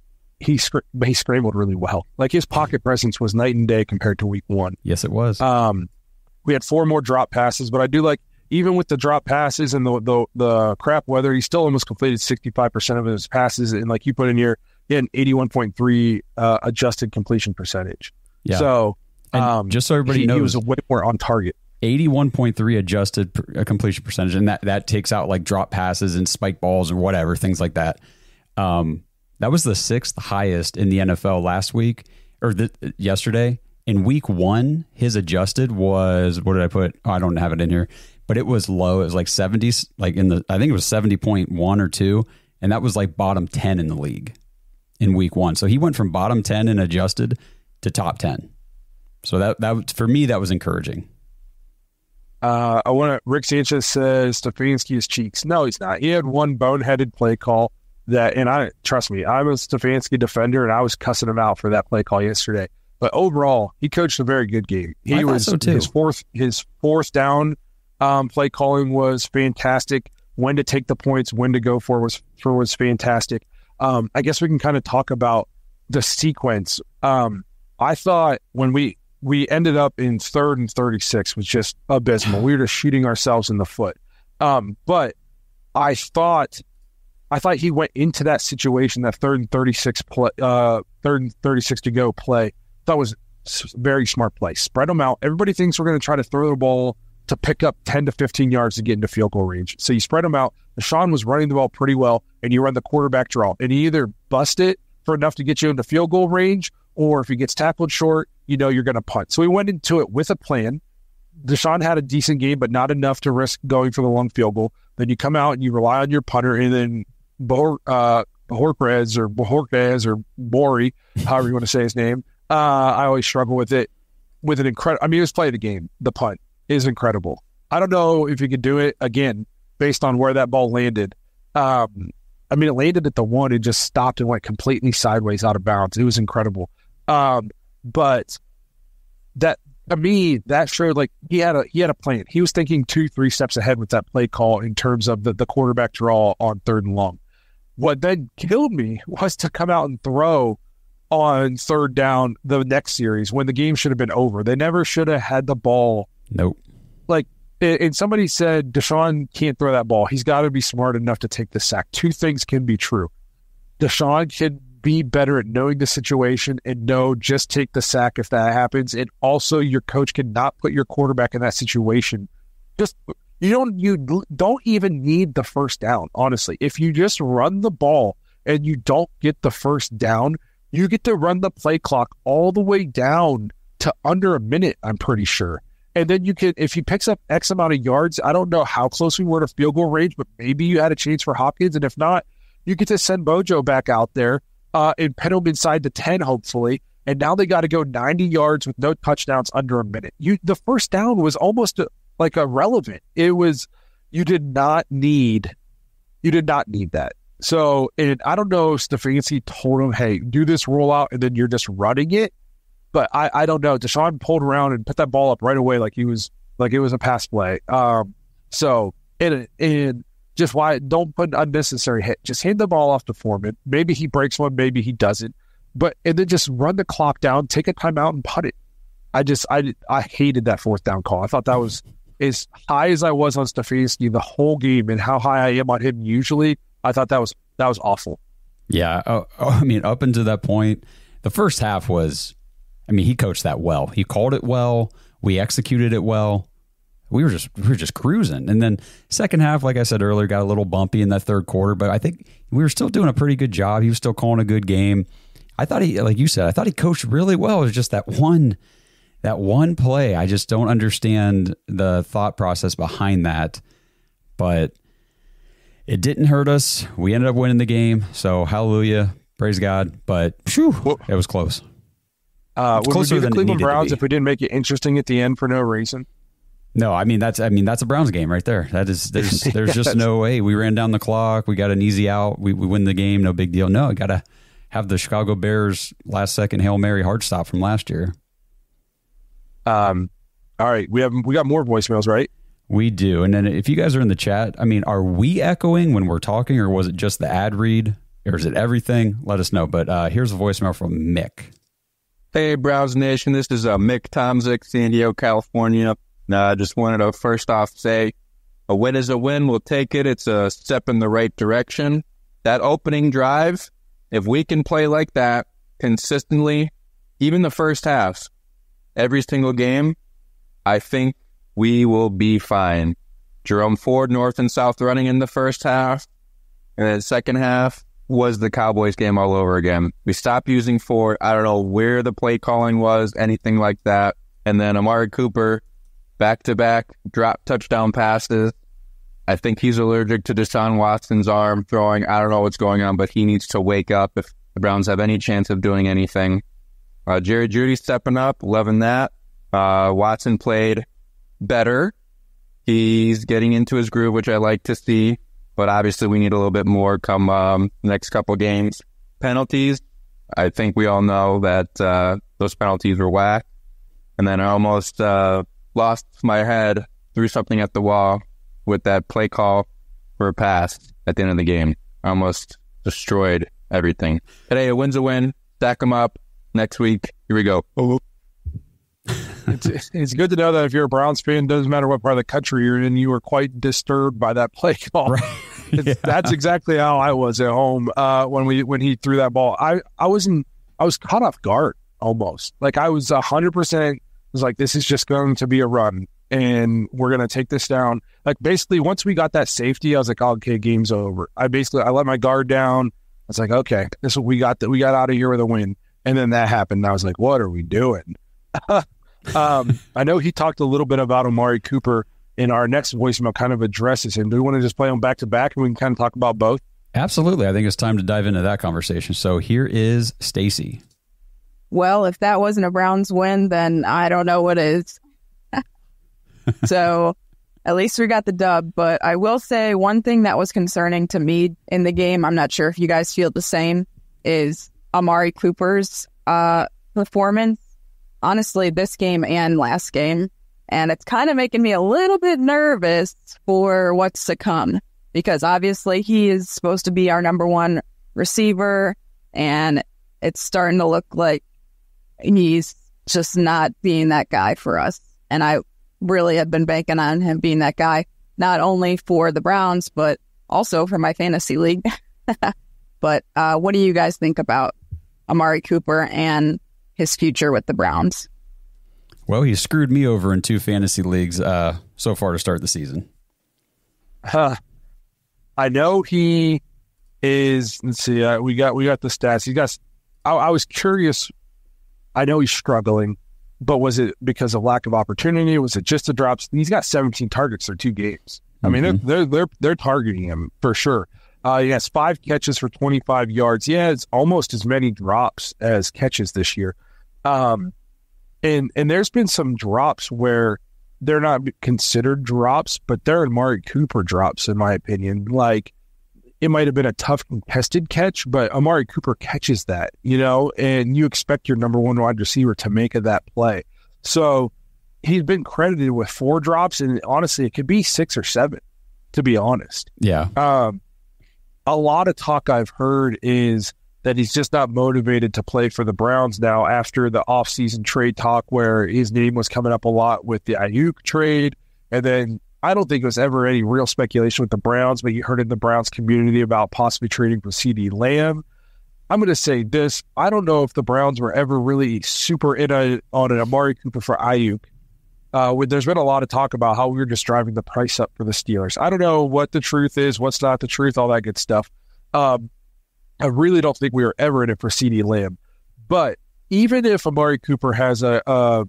scrambled really well. Like his pocket presence was night and day compared to week 1. Yes, it was. We had 4 more drop passes, but I do like, even with the drop passes and the crap weather, he still almost completed 65% of his passes. And like you put in here, he had an 81.3 adjusted completion percentage. Yeah. So just so everybody knows, he was way more on target. 81.3 adjusted completion percentage, and that takes out like drop passes and spike balls or whatever, things like that. That was the 6th highest in the NFL last week or yesterday. In week 1, his adjusted was, what did I put? Oh, I don't have it in here, but it was low. It was like 70s, like I think it was 70.1 or 2, and that was like bottom 10 in the league in week 1. So he went from bottom 10 in adjusted to top 10. So that for me, that was encouraging. Rick Sanchez says Stefanski is cheeks. No, he's not. He had one boneheaded play call and trust me, I'm a Stefanski defender, and I was cussing him out for that play call yesterday. But overall, he coached a very good game. I thought so too. His fourth down play calling was fantastic. When to take the points, when to go for was fantastic. I guess we can kind of talk about the sequence. I thought when we ended up in 3rd and 36 was just abysmal. We were just shooting ourselves in the foot. But I thought he went into that situation, that 3rd and 36 to go play. That was a very smart play. Spread them out. Everybody thinks we're going to try to throw the ball to pick up 10 to 15 yards to get into field goal range. So you spread them out. Deshaun was running the ball pretty well, and you run the quarterback draw. And you either bust it for enough to get you into field goal range, or if he gets tackled short, you're going to punt. So we went into it with a plan. Deshaun had a decent game, but not enough to risk going for the long field goal. Then you come out and you rely on your punter, and then Bojorquez or Bori, however you want to say his name. I always struggle with it. With an incredible, he was playing the game. The punt is incredible. I don't know if he could do it again based on where that ball landed. It landed at the 1 and just stopped and went completely sideways out of bounds. It was incredible. But that, to me, that showed like he had a plan. He was thinking 2-3 steps ahead with that play call in terms of the quarterback draw on 3rd and long. What then killed me was to come out and throw on 3rd down the next series when the game should have been over. They never should have had the ball. Nope. And somebody said Deshaun can't throw that ball. He's got to be smart enough to take the sack. 2 things can be true. Deshaun can be better at knowing the situation and just take the sack if that happens. And also your coach cannot put your quarterback in that situation. Just You don't even need the first down, honestly. If you just run the ball and you don't get the first down, you get to run the play clock all the way down to under a minute, I'm pretty sure. And then you can, if he picks up X amount of yards, I don't know how close we were to field goal range, but maybe you had a chance for Hopkins. And if not, you get to send Bojo back out there and pin him inside the 10, hopefully. And now they got to go 90 yards with no touchdowns under a minute. The first down was almost like irrelevant. It was, you did not need that. So, and I don't know if Stefanski told him, hey, do this rollout and then you're just running it. But I don't know. Deshaun pulled around and put that ball up right away like it was a pass play. So, and just why don't put an unnecessary hit. Just hand the ball off to Foreman. Maybe he breaks one, maybe he doesn't. And then just run the clock down, take a timeout and punt it. I hated that fourth down call. I thought that was as high as I was on Stefanski the whole game and how high I am on him usually. I thought that was awful. Yeah. I mean, up until that point, the first half was, I mean, he coached that well. He called it well. We executed it well. We were just cruising. And then second half, like I said earlier, got a little bumpy in that third quarter, but I think we were still doing a pretty good job. He was still calling a good game. I thought he, like you said, I thought he coached really well. It was just that one play. I just don't understand the thought process behind that, but it didn't hurt us. We ended up winning the game. So hallelujah, praise God. But it was close. Would we be the Cleveland Browns if we didn't make it interesting at the end for no reason? No, I mean that's a Browns game right there. There's just no way. We ran down the clock. We got an easy out. We win the game. No big deal. No, I gotta have the Chicago Bears last second Hail Mary hard stop from last year. All right, we got more voicemails, right? We do. And then if you guys are in the chat, I mean, are we echoing when we're talking, or was it just the ad read, or is it everything? Let us know. But here's a voicemail from Mick. Hey, Browns Nation. This is Mick Tomzik, San Diego, California. I just wanted to first off say a win is a win. We'll take it. It's a step in the right direction. That opening drive, if we can play like that consistently, even the first half, every single game, I think we will be fine. Jerome Ford, north and south running in the first half, and then second half was the Cowboys game all over again. We stopped using Ford. I don't know where the play calling was, anything like that. And then Amari Cooper, back-to-back drop touchdown passes. I think he's allergic to Deshaun Watson's arm throwing. I don't know what's going on, but he needs to wake up if the Browns have any chance of doing anything. Jerry Jeudy stepping up, loving that. Watson played better. He's getting into his groove, which I like to see, but obviously we need a little bit more come next couple games. Penalties, I think we all know that those penalties were whack. And then I almost lost my head, threw something at the wall with that play call for a pass at the end of the game. I almost destroyed everything. Today, a win's a win. Stack them up. Next week, here we go. It's good to know that if you're a Browns fan, it doesn't matter what part of the country you're in, you were quite disturbed by that play call. Right. Yeah. That's exactly how I was at home when he threw that ball. I was caught off guard almost. Like I was 100%. Was like, this is just going to be a run, and we're going to take this down. Like basically, once we got that safety, I was like, oh, okay, game's over. I let my guard down. I was like, okay, this is what we got out of here with a win. And then that happened. And I was like, what are we doing? I know he talked a little bit about Amari Cooper in our next voicemail, kind of addresses him. Do we want to just play them back to back and we can kind of talk about both? Absolutely. I think it's time to dive into that conversation. So here is Stacy. Well, if that wasn't a Browns win, then I don't know what is. So at least we got the dub. But I will say one thing that was concerning to me in the game, I'm not sure if you guys feel the same, is Amari Cooper's performance. Honestly, this game and last game. And it's kind of making me a little bit nervous for what's to come. Because obviously he is supposed to be our number one receiver. And it's starting to look like he's just not being that guy for us. And I really have been banking on him being that guy, not only for the Browns, but also for my fantasy league. But what do you guys think about Amari Cooper and his future with the Browns? Well, he screwed me over in 2 fantasy leagues so far to start the season. I know he is. Let's see. We got the stats. He got. I was curious. I know he's struggling, but was it because of lack of opportunity? Was it just the drops? He's got 17 targets through 2 games. I mean, they're targeting him for sure. He has 5 catches for 25 yards. Yeah, it's almost as many drops as catches this year. And there's been some drops where they're not considered drops, but they're Amari Cooper drops, in my opinion. Like, it might have been a tough contested catch, but Amari Cooper catches that, and you expect your number 1 wide receiver to make that play. So he's been credited with 4 drops, and honestly, it could be 6 or 7, to be honest. Yeah. A lot of talk I've heard is that he's just not motivated to play for the Browns now after the offseason trade talk where his name was coming up a lot with the Ayuk trade. And then I don't think it was ever any real speculation with the Browns, but you heard in the Browns community about possibly trading for CeeDee Lamb. I'm going to say this. I don't know if the Browns were ever really super on an Amari Cooper for Ayuk. There's been a lot of talk about how we were just driving the price up for the Steelers. I don't know what the truth is, what's not the truth, all that good stuff. I really don't think we were ever in it for CeeDee Lamb. But even if Amari Cooper has a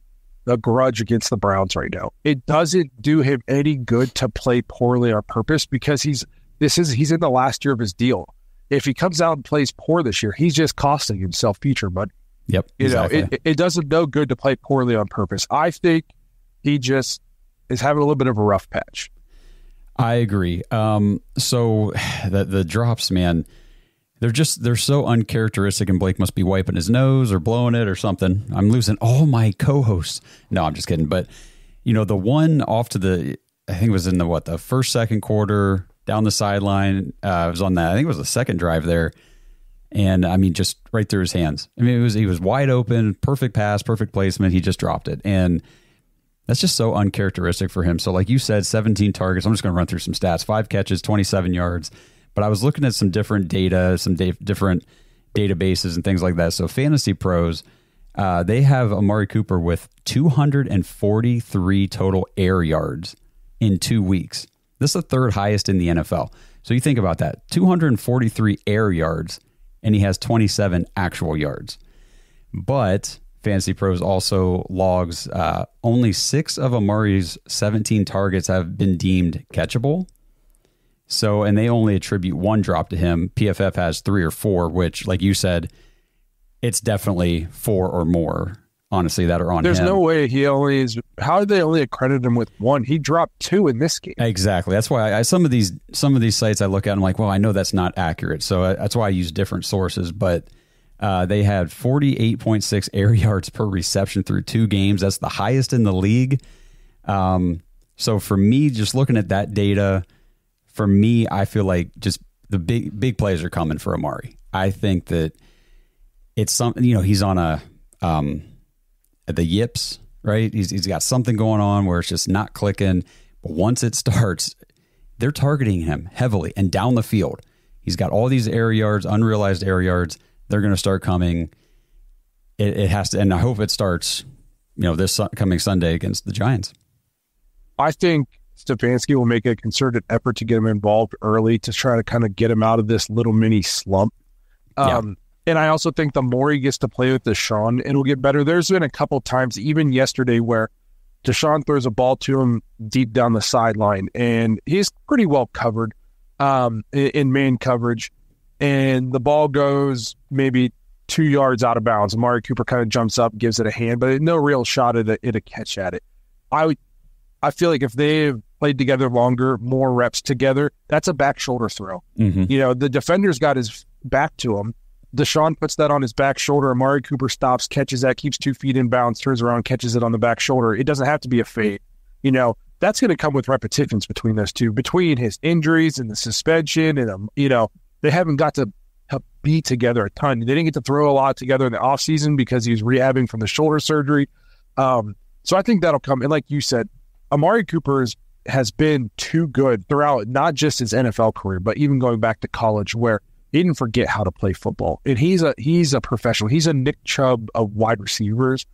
grudge against the Browns right now, it doesn't do him any good to play poorly on purpose because he's in the last year of his deal. If he comes out and plays poor this year, he's just costing himself future money. Yep, exactly. It doesn't no good to play poorly on purpose. I think he just is having a little bit of a rough patch. I agree. So the drops, man, they're so uncharacteristic, and Blake must be wiping his nose or blowing it or something. I'm losing all my co-hosts. No, I'm just kidding. But the one off to I think it was in the first, second quarter down the sideline. It was on that. I think it was the second drive there. And I mean, just right through his hands. I mean, he was wide open, perfect pass, perfect placement. He just dropped it. And that's just so uncharacteristic for him. So like you said, 17 targets. I'm just going to run through some stats. 5 catches, 27 yards. But I was looking at some different data, some different databases and things like that. So Fantasy Pros, they have Amari Cooper with 243 total air yards in 2 weeks. This is the 3rd highest in the NFL. So you think about that, 243 air yards, and he has 27 actual yards. But Fantasy Pros also logs only 6 of Amari's 17 targets have been deemed catchable. So, and they only attribute 1 drop to him. PFF has 3 or 4, which, like you said, it's definitely 4 or more, honestly, that are on There's him. no way he only is. How did they only accredit him with 1? He dropped 2 in this game. Exactly. That's why some of these sites I look at, I'm like, well, I know that's not accurate. So that's why I use different sources. But they had 48.6 air yards per reception through 2 games. That's the highest in the league. So for me, just looking at that data, for me, I feel like just the big plays are coming for Amari. I think that it's something, he's on the yips, right? He's got something going on where it's just not clicking. But once it starts, they're targeting him heavily and down the field. He's got all these air yards, unrealized air yards. They're going to start coming. It has to, and I hope it starts, this coming Sunday against the Giants. I think Stefanski will make a concerted effort to get him involved early to try to kind of get him out of this little mini slump. And I also think the more he gets to play with Deshaun, it'll get better. There's been a couple times, even yesterday, where Deshaun throws a ball to him deep down the sideline, and he's pretty well covered in man coverage, and the ball goes maybe 2 yards out of bounds. Amari Cooper kind of jumps up, gives it a hand, but no real shot at a catch at it. I feel like if they've played together longer, more reps together, that's a back shoulder throw. Mm-hmm. The defender's got his back to him. Deshaun puts that on his back shoulder. Amari Cooper stops, catches that, keeps 2 feet in bounds, turns around, catches it on the back shoulder. It doesn't have to be a fade. That's going to come with repetitions between those two, between his injuries and the suspension. And, they haven't got to be together a ton. They didn't get to throw a lot together in the offseason because he was rehabbing from the shoulder surgery. So I think that'll come. And like you said, Amari Cooper has been too good throughout not just his NFL career, but even going back to college, where he didn't forget how to play football. And he's a professional. He's a Nick Chubb of wide receivers.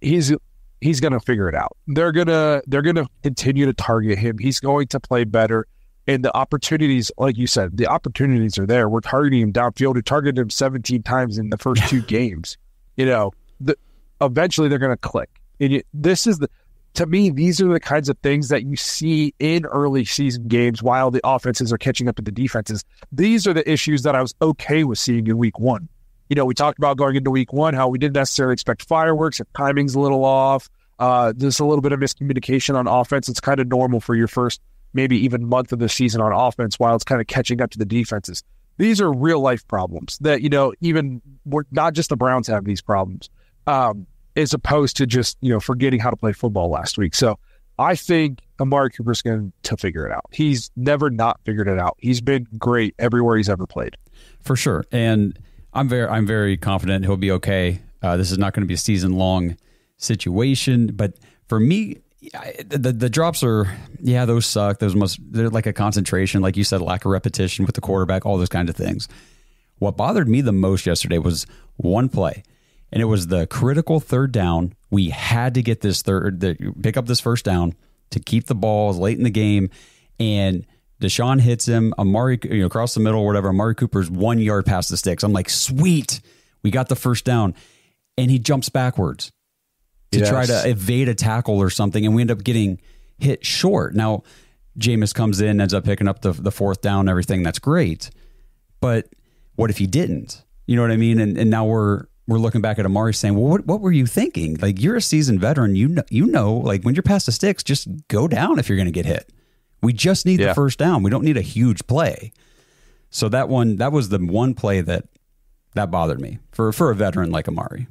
He's going to figure it out. They're going to continue to target him. He's going to play better. And the opportunities, like you said, the opportunities are there. We're targeting him downfield. We targeted him 17 times in the first 2 games. Eventually they're going to click. And to me, these are the kinds of things that you see in early season games while the offenses are catching up to the defenses. These are the issues that I was okay with seeing in week 1. We talked about going into week 1, how we didn't necessarily expect fireworks, if timing's a little off, there's a little bit of miscommunication on offense. It's kind of normal for your first maybe even month of the season on offense while it's kind of catching up to the defenses. These are real life problems that, even not just the Browns have these problems, as opposed to just, forgetting how to play football last week. So I think Amari Cooper's going to figure it out. He's never not figured it out. He's been great everywhere he's ever played. For sure. And I'm very confident he'll be okay. This is not going to be a season-long situation. But for me, the drops are, those suck. They're like a concentration, like you said, lack of repetition with the quarterback, all those kinds of things. What bothered me the most yesterday was one play, and it was the critical third down. We had to get pick up this first down to keep the ball late in the game, and Deshaun hits him, Amari, across the middle or whatever. Amari Cooper's 1 yard past the sticks. I'm like, sweet, we got the first down, and he jumps backwards to try to evade a tackle or something, and we end up getting hit short. Now, Jameis comes in, ends up picking up the fourth down, everything. That's great. But what if he didn't? You know what I mean? And now we're looking back at Amari saying, well, what were you thinking? Like, you're a seasoned veteran. You know, like when you're past the sticks, just go down if you're going to get hit. We just need the first down. We don't need a huge play. So that was the one play that bothered me for a veteran like Amari.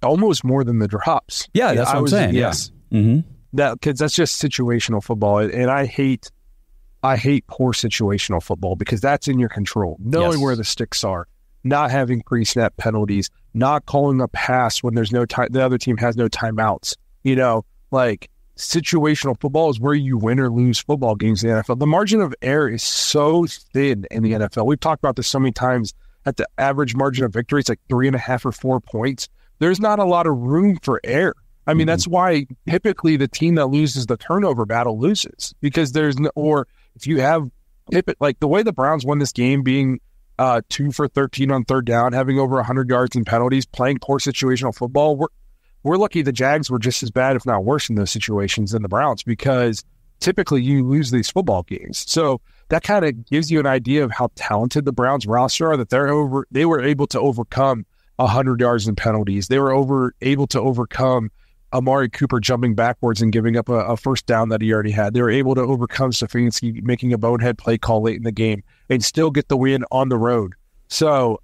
Almost more than the drops. Yeah, that's what I'm saying. Yes. Yeah. Mm-hmm. Because that's just situational football. And I hate poor situational football because that's in your control. Knowing where the sticks are, not having pre-snap penalties, not calling a pass when there's no time, the other team has no timeouts. Situational football is where you win or lose football games in the NFL. The margin of error is so thin in the NFL. We've talked about this so many times. At the average margin of victory, it's like 3.5 or 4 points. There's not a lot of room for error. I mean, that's why typically the team that loses the turnover battle loses, because or if you have like the way the Browns won this game, being 2 for 13 on third down, having over 100 yards in penalties, playing poor situational football. We're lucky the Jags were just as bad, if not worse, in those situations than the Browns, because typically you lose these football games. So that kind of gives you an idea of how talented the Browns roster are, that they were able to overcome 100 yards in penalties. They were able to overcome Amari Cooper jumping backwards and giving up a first down that he already had. They were able to overcome Stefanski making a bonehead play call late in the game and still get the win on the road. So,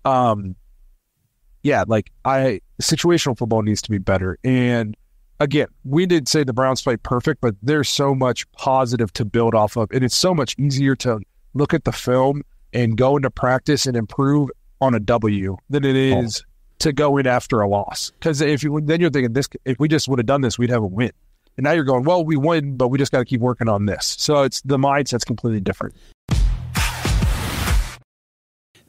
situational football needs to be better. And again, we did say the Browns played perfect, but there's so much positive to build off of. And it's so much easier to look at the film and go into practice and improve on a W than it is to go in after a loss. Because then you're thinking, if we just would have done this, we'd have a win. And now you're going, well, we win, but we just got to keep working on this. So it's the mindset's completely different.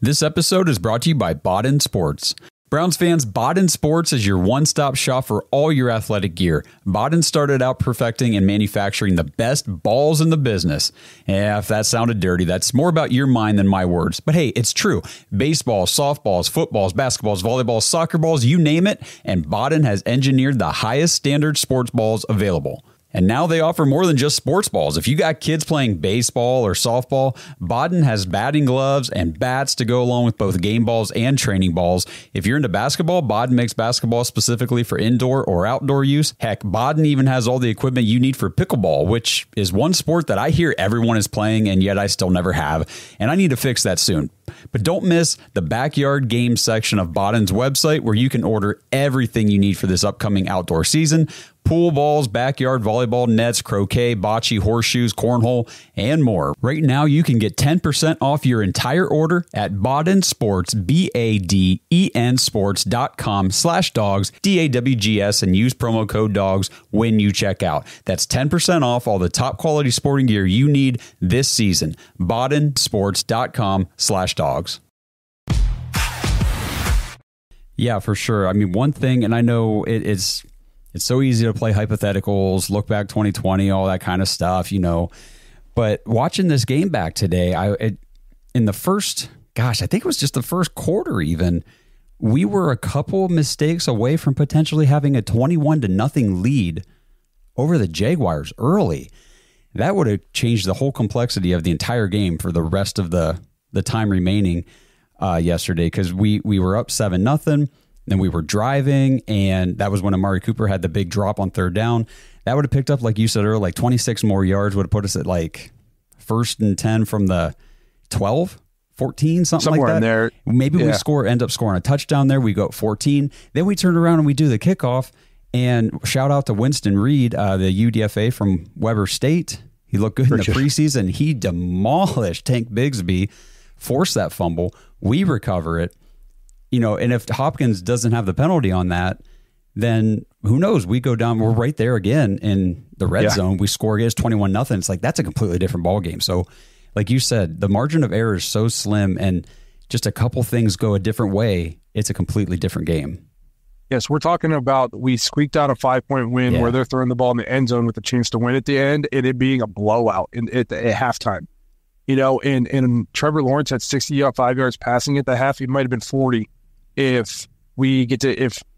This episode is brought to you by Baden Sports. Browns fans, Baden Sports is your one-stop shop for all your athletic gear. Baden started out perfecting and manufacturing the best balls in the business. Yeah, if that sounded dirty, that's more about your mind than my words. But hey, it's true. Baseballs, softballs, footballs, basketballs, volleyballs, soccer balls, you name it, and Baden has engineered the highest standard sports balls available. And now they offer more than just sports balls. If you got kids playing baseball or softball, Baden has batting gloves and bats to go along with both game balls and training balls. If you're into basketball, Baden makes basketball specifically for indoor or outdoor use. Heck, Baden even has all the equipment you need for pickleball, which is one sport that I hear everyone is playing, and yet I still never have. And I need to fix that soon. But don't miss the backyard games section of Baden's website, where you can order everything you need for this upcoming outdoor season. Pool balls, backyard volleyball nets, croquet, bocce, horseshoes, cornhole, and more. Right now, you can get 10% off your entire order at Baden Sports, BADEN sports.com/dogs, DAWGS, and use promo code DOGS when you check out. That's 10% off all the top quality sporting gear you need this season. BadenSports.com/dogs. Yeah, for sure. I mean, one thing, and I know it's so easy to play hypotheticals, look back 2020, all that kind of stuff, But watching this game back today, in the first, I think it was just the first quarter even, we were a couple mistakes away from potentially having a 21-0 lead over the Jaguars early. That would have changed the whole complexity of the entire game for the rest of the time remaining yesterday, because we were up 7-0, then we were driving, and that was when Amari Cooper had the big drop on third down. That would have picked up, like you said earlier, like 26 more yards, would have put us at like 1st and 10 from the 12, 14, somewhere like that. In there. Maybe we end up scoring a touchdown there. We go 14. Then we turn around and we do the kickoff. And shout out to Winston Reed, the UDFA from Weber State. He looked good in the preseason. He demolished Tank Bigsby, forced that fumble. We recover it. And if Hopkins doesn't have the penalty on that, then who knows? We go down. We're right there again in the red zone. We score against 21-0. It's like, that's a completely different ball game. So like you said, the margin of error is so slim, and just a couple things go a different way, it's a completely different game. Yes, we're talking about we squeaked out a 5-point win where they're throwing the ball in the end zone with a chance to win at the end, and it being a blowout at halftime. And Trevor Lawrence had 65 yards passing at the half. It might have been 40 if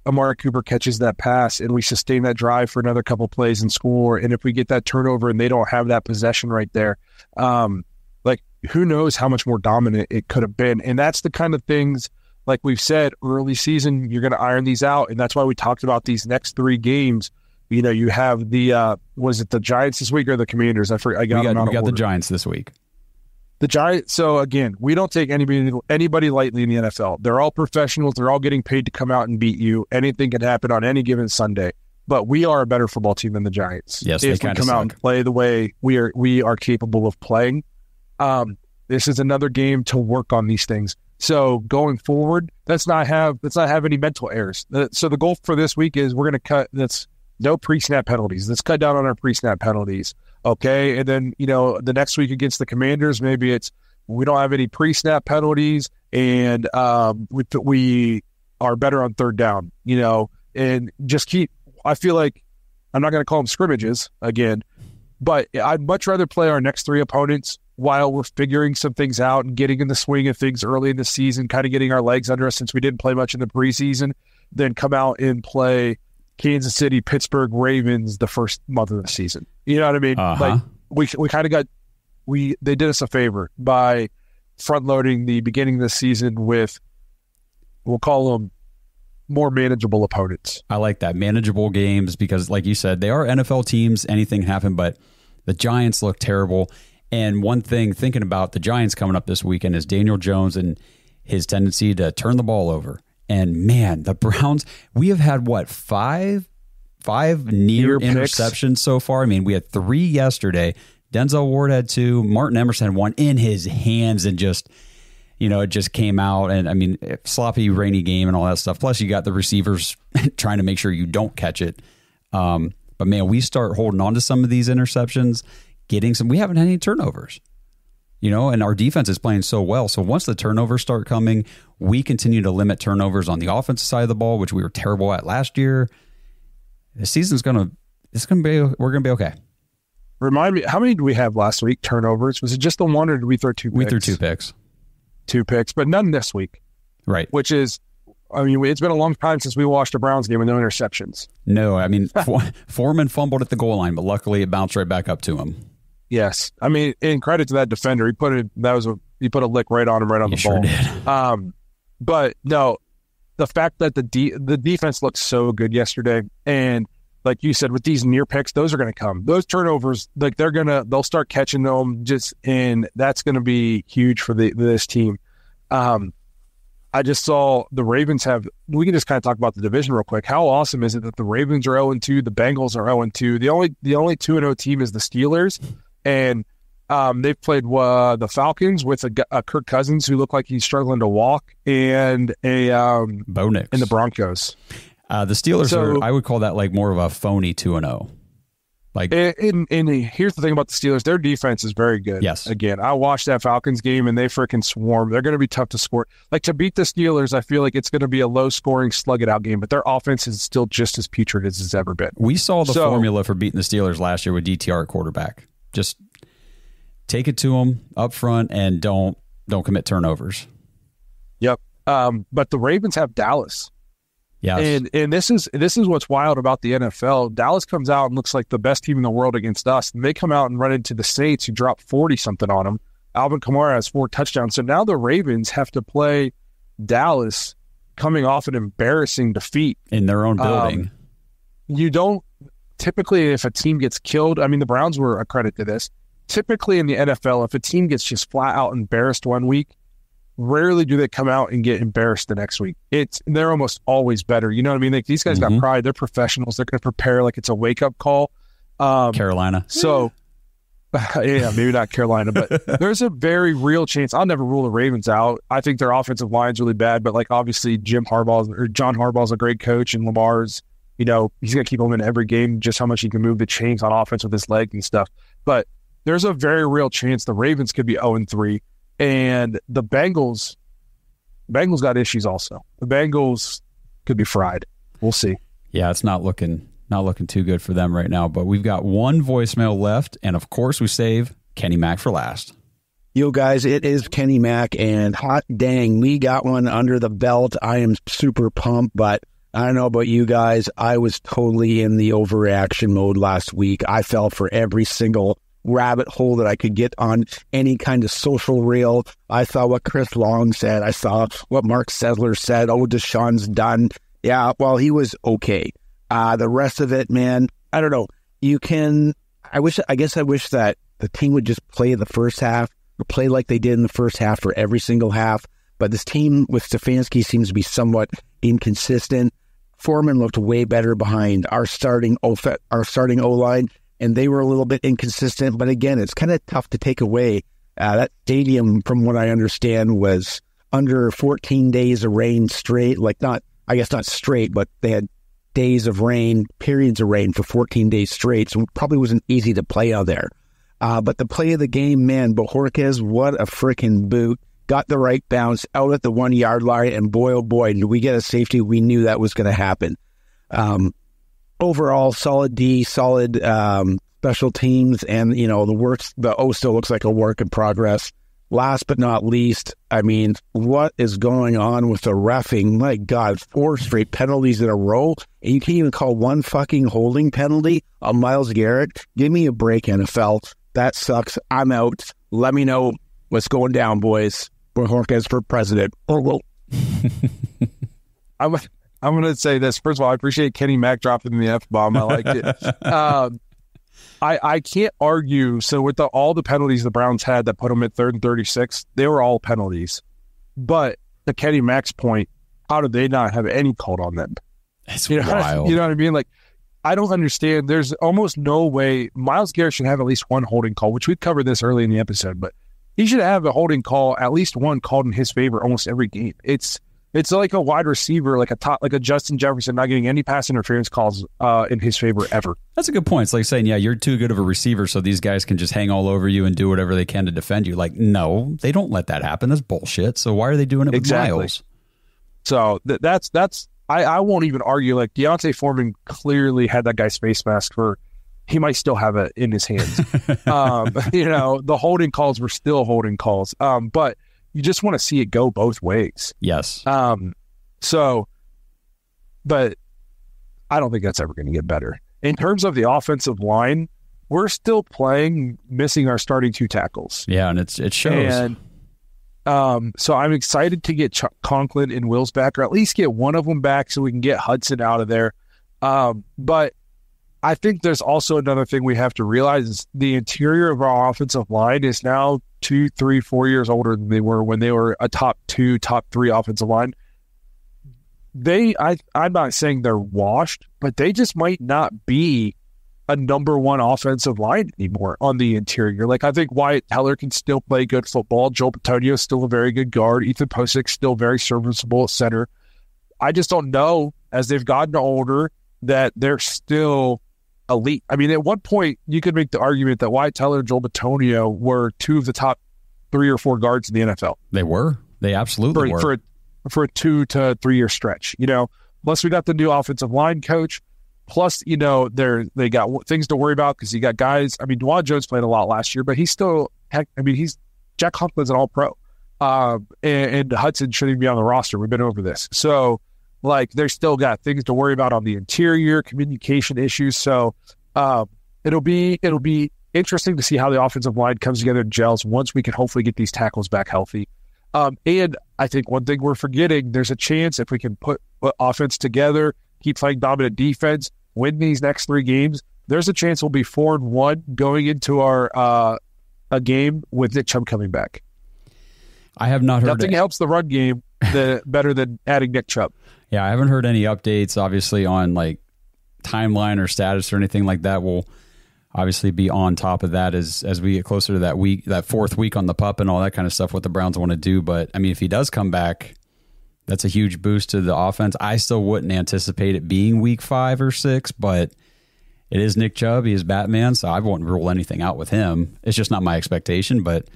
Amari Cooper catches that pass and we sustain that drive for another couple plays and score. And if we get that turnover and they don't have that possession right there, who knows how much more dominant it could have been. And that's the kind of things, like we've said, early season, you're going to iron these out. And that's why we talked about these next 3 games. You have the, was it the Giants this week or the Commanders? I forgot. We got the Giants this week. The Giants. So again, we don't take anybody lightly in the NFL. They're all professionals. They're all getting paid to come out and beat you. Anything can happen on any given Sunday. But we are a better football team than the Giants. Yes, if we come out and play the way we are capable of playing. This is another game to work on these things. So going forward, let's not have any mental errors. So the goal for this week is we're going to cut. That's no pre-snap penalties. Let's cut down on our pre-snap penalties. Okay, and then the next week against the Commanders, maybe it's we don't have any pre-snap penalties, and we are better on third down. And just keep. I feel like I'm not going to call them scrimmages again, but I'd much rather play our next 3 opponents while we're figuring some things out and getting in the swing of things early in the season, kind of getting our legs under us since we didn't play much in the preseason, then come out and play Kansas City, Pittsburgh, Ravens the first month of the season. You know what I mean? Like we kind of they did us a favor by front loading the beginning of the season with, we'll call them more manageable opponents. I like that, manageable games, because like you said, they are NFL teams, anything can happen, but the Giants look terrible. And one thing, thinking about the Giants coming up this weekend, is Daniel Jones and his tendency to turn the ball over. And man, the Browns, we have had five near interceptions so far. I mean, we had 3 yesterday. Denzel Ward had 2. Martin Emerson had 1 in his hands, and just, it just came out. And I mean, sloppy, rainy game and all that stuff. Plus, you got the receivers trying to make sure you don't catch it. But man, we start holding on to some of these interceptions. We haven't had any turnovers, and our defense is playing so well. So once the turnovers start coming, we continue to limit turnovers on the offensive side of the ball, which we were terrible at last year. The season's we're going to be okay. Remind me, how many did we have last week? Turnovers? Was it just the 1, or did we throw 2 picks? We threw 2 picks. 2 picks, but none this week. Right. Which is, it's been a long time since we watched a Browns game with no interceptions. No, Foreman fumbled at the goal line, but luckily it bounced right back up to him. Yes, in credit to that defender, he put a lick right on him, right on the sure ball. Did. But no, the fact that the defense looked so good yesterday, and like you said, with these near picks, those are going to come. Those turnovers, like they'll start catching them, and that's going to be huge for this team. I just saw the Ravens we can just kind of talk about the division real quick. How awesome is it that the Ravens are 0-2, the Bengals are 0-2. The only 2-0 team is the Steelers. And they've played the Falcons with a Kirk Cousins who looked like he's struggling to walk, and Bo Nix, and the Broncos. The Steelers I would call that like more of a phony 2-0. Like, and here's the thing about the Steelers: their defense is very good. Yes. Again, I watched that Falcons game, and they freaking swarm. They're going to be tough to score. Like, to beat the Steelers, I feel like it's going to be a low-scoring, slug-it-out game. But their offense is still just as putrid as it's ever been. We saw the formula for beating the Steelers last year with DTR at quarterback. Just take it to them up front and don't commit turnovers. Yep. But the Ravens have Dallas. Yes. And this is what's wild about the NFL. Dallas comes out and looks like the best team in the world against us. And they come out and run into the Saints, who dropped 40-something on them. Alvin Kamara has 4 touchdowns. So now the Ravens have to play Dallas coming off an embarrassing defeat. In their own building. You don't typically, if a team gets killed, I mean, the Browns were a credit to this. Typically in the NFL, if a team gets just flat out embarrassed one week, rarely do they come out and get embarrassed the next week. They're almost always better. You know what I mean? Like, these guys got pride. They're professionals. They're going to prepare like it's a wake-up call. Carolina. So, yeah, maybe not Carolina, but there's a very real chance. I'll never rule the Ravens out. I think their offensive line's really bad, but like obviously John Harbaugh's a great coach, and Lamar's, he's going to keep them in every game, just how much he can move the chains on offense with his leg and stuff. But there's a very real chance the Ravens could be 0-3. And the Bengals got issues also. The Bengals could be fried. We'll see. Yeah, it's not looking too good for them right now. But we've got one voicemail left, and of course we save Kenny Mack for last. Yo, guys, it is Kenny Mack, and hot dang, we got one under the belt. I am super pumped, but I don't know about you guys. I was totally in the overreaction mode last week. I fell for every single rabbit hole that I could get on any kind of social reel. I saw what Chris Long said. I saw what Mark Sessler said. Oh, Deshaun's done. Yeah, well, he was okay. The rest of it, man, I don't know. I guess I wish that the team would just play the first half or play like they did in the first half for every single half. But this team with Stefanski seems to be somewhat inconsistent. Foreman looked way better behind our starting O-line. And they were a little bit inconsistent. But again, it's kind of tough to take away. That stadium, from what I understand, was under 14 days of rain straight. Not straight, but they had days of rain, periods of rain for 14 days straight. So it probably wasn't easy to play out there. But the play of the game, man, Bojorquez, what a freaking boot. Got the right bounce out at the 1 yard line. And boy, oh boy, did we get a safety. We knew that was going to happen. Overall, solid D, solid special teams, and the O still looks like a work in progress. Last but not least, I mean, what is going on with the reffing? My God, 4 straight penalties in a row, and you can't even call one fucking holding penalty on Myles Garrett. Give me a break, NFL. That sucks. I'm out. Let me know what's going down, boys. Bojorquez for president. I'm going to say this. First of all, I appreciate Kenny Mack dropping the F-bomb. I liked it. I can't argue. So with all the penalties the Browns had that put them at 3rd and 36, they were all penalties. But to Kenny Mack's point, how did they not have any called on them? That's wild. You know what I mean? Like, I don't understand. There's almost no way. Myles Garrett should have at least one holding call, which we covered this early in the episode, but he should have a holding call, at least one called in his favor almost every game. It's like a wide receiver, like a Justin Jefferson not getting any pass interference calls in his favor ever. That's a good point. It's like saying, yeah, you're too good of a receiver, so these guys can just hang all over you and do whatever they can to defend you. Like, no, they don't let that happen. That's bullshit. So why are they doing it with Myles? So that's I won't even argue. Like, Deontay Foreman clearly had that guy's face mask he might still have it in his hands. The holding calls were still holding calls. But you just want to see it go both ways. Yes. But I don't think that's ever going to get better. In terms of the offensive line, we're still missing our starting 2 tackles. Yeah, and it shows. And so I'm excited to get Conklin and Wills back, or at least get one of them back so we can get Hudson out of there. But I think there's also another thing we have to realize is the interior of our offensive line is now 2, 3, 4 years older than they were when they were a top 2, top 3 offensive line. I'm not saying they're washed, but they just might not be a number 1 offensive line anymore on the interior. Like, I think Wyatt Teller can still play good football. Joel Bitonio is still a very good guard. Ethan Posick's still very serviceable at center. I just don't know, as they've gotten older, that they're still elite. I mean, at one point, you could make the argument that Wyatt Teller and Joel Bitonio were 2 of the top 3 or 4 guards in the NFL. They were. They absolutely were. For a 2 to 3 year stretch, Plus, we got the new offensive line coach. Plus, they got things to worry about because you got guys. I mean, Dwan Jones played a lot last year, but he's still heck, I mean, Jack Conklin's an all-pro. And Hudson shouldn't be on the roster. We've been over this. So, like, they're still got things to worry about on the interior, communication issues. So, it'll be interesting to see how the offensive line comes together and gels once we can hopefully get these tackles back healthy. And I think one thing we're forgetting, there's a chance if we can put offense together, keep playing dominant defense, win these next 3 games, there's a chance we'll be 4-1 going into our a game with Nick Chubb coming back. I have not heard nothing helps the run game better than adding Nick Chubb. Yeah, I haven't heard any updates, obviously, on like timeline or status or anything like that. We'll obviously be on top of that as we get closer to that week, that 4th week on the pup and all that kind of stuff, what the Browns want to do. But I mean, if he does come back, that's a huge boost to the offense. I still wouldn't anticipate it being week 5 or 6, but it is Nick Chubb. He is Batman, so I won't rule anything out with him. It's just not my expectation, but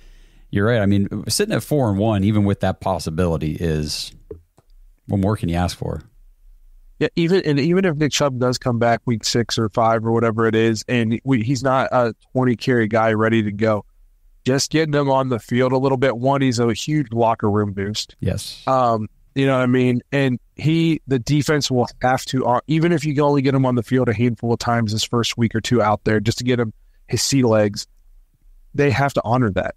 you're right. I mean, sitting at 4-1, even with that possibility, is what more can you ask for? Yeah, even if Nick Chubb does come back week 6 or 5 or whatever it is, and he's not a 20-carry guy ready to go, just getting him on the field a little bit. One, he's a huge locker room boost. Yes. You know what I mean? And the defense will have to, even if you can only get him on the field a handful of times his first week or 2 out there, just to get him his sea legs, they have to honor that.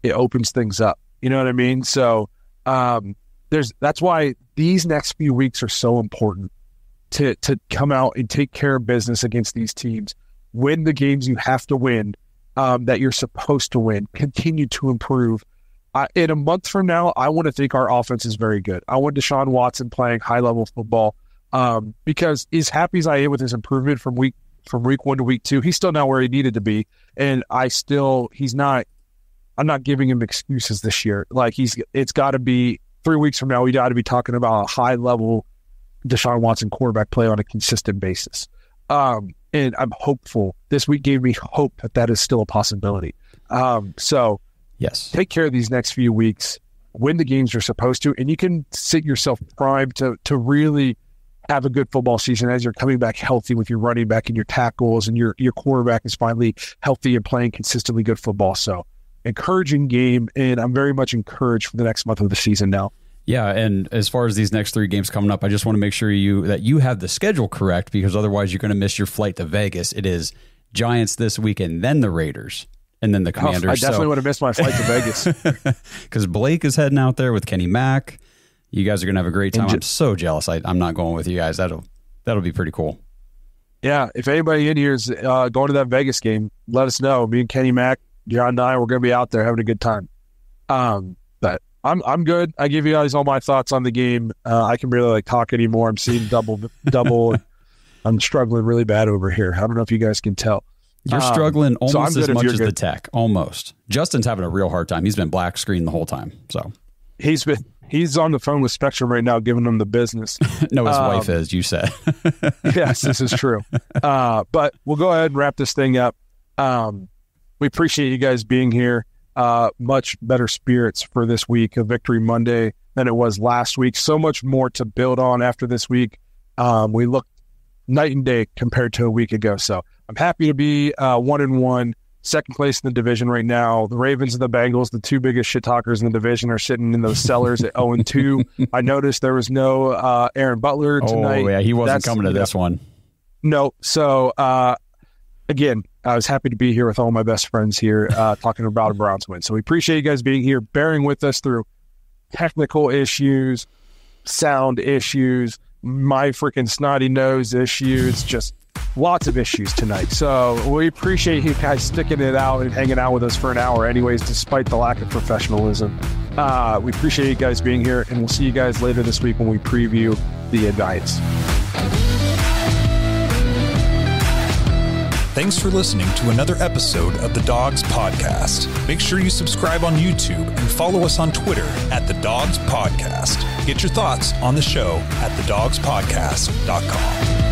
It opens things up. You know what I mean? So that's why these next few weeks are so important to come out and take care of business against these teams. Win the games you have to win, that you're supposed to win. Continue to improve. In a month from now, I want to think our offense is very good. I want Deshaun Watson playing high-level football because as happy as I am with his improvement from week 1 to week 2, he's still not where he needed to be. And I'm not giving him excuses this year. Like it's got to be 3 weeks from now, we got to be talking about a high-level Deshaun Watson quarterback play on a consistent basis. And I'm hopeful. This week gave me hope that is still a possibility. So yes, take care of these next few weeks, win the games you're supposed to, and you can sit yourself primed to really have a good football season as you're coming back healthy with your running back and your tackles, and your quarterback is finally healthy and playing consistently good football. So encouraging game, and I'm very much encouraged for the next month of the season now. Yeah, and as far as these next 3 games coming up, I just want to make sure that you have the schedule correct, because otherwise you're going to miss your flight to Vegas. It is Giants this week and then the Raiders and then the Commanders. I definitely would have missed my flight to Vegas. Because Blake is heading out there with Kenny Mack. You guys are going to have a great time. I'm so jealous. I'm not going with you guys. That'll be pretty cool. Yeah, if anybody in here is going to that Vegas game, let us know. Me and Kenny Mack, John and I, we're going to be out there having a good time. But I'm good. I give you guys all my thoughts on the game. I can barely talk anymore. I'm seeing double. I'm struggling really bad over here. I don't know if you guys can tell. You're struggling almost as much as the tech. Almost. Justin's having a real hard time. He's been black screen the whole time. So he's on the phone with Spectrum right now, giving them the business. No, his wife is. You said. Yes, this is true. But we'll go ahead and wrap this thing up. We appreciate you guys being here. Much better spirits for this week of Victory Monday than it was last week. So much more to build on after this week. We looked night and day compared to a week ago. So I'm happy to be 1-1, second place in the division right now. The Ravens and the Bengals, the 2 biggest shit talkers in the division, are sitting in those cellars at 0-2. I noticed there was no Aaron Butler tonight. Oh, yeah, he wasn't coming to this one. No. So, again, I was happy to be here with all my best friends here talking about a Browns win. So we appreciate you guys being here, bearing with us through technical issues, sound issues, my freaking snotty nose issues, just lots of issues tonight. So we appreciate you guys sticking it out and hanging out with us for an hour anyways, despite the lack of professionalism. We appreciate you guys being here, and we'll see you guys later this week when we preview the Giants. Thanks for listening to another episode of the Dogs Podcast. Make sure you subscribe on YouTube and follow us on Twitter at The Dogs Podcast. Get your thoughts on the show at thedogspodcast.com.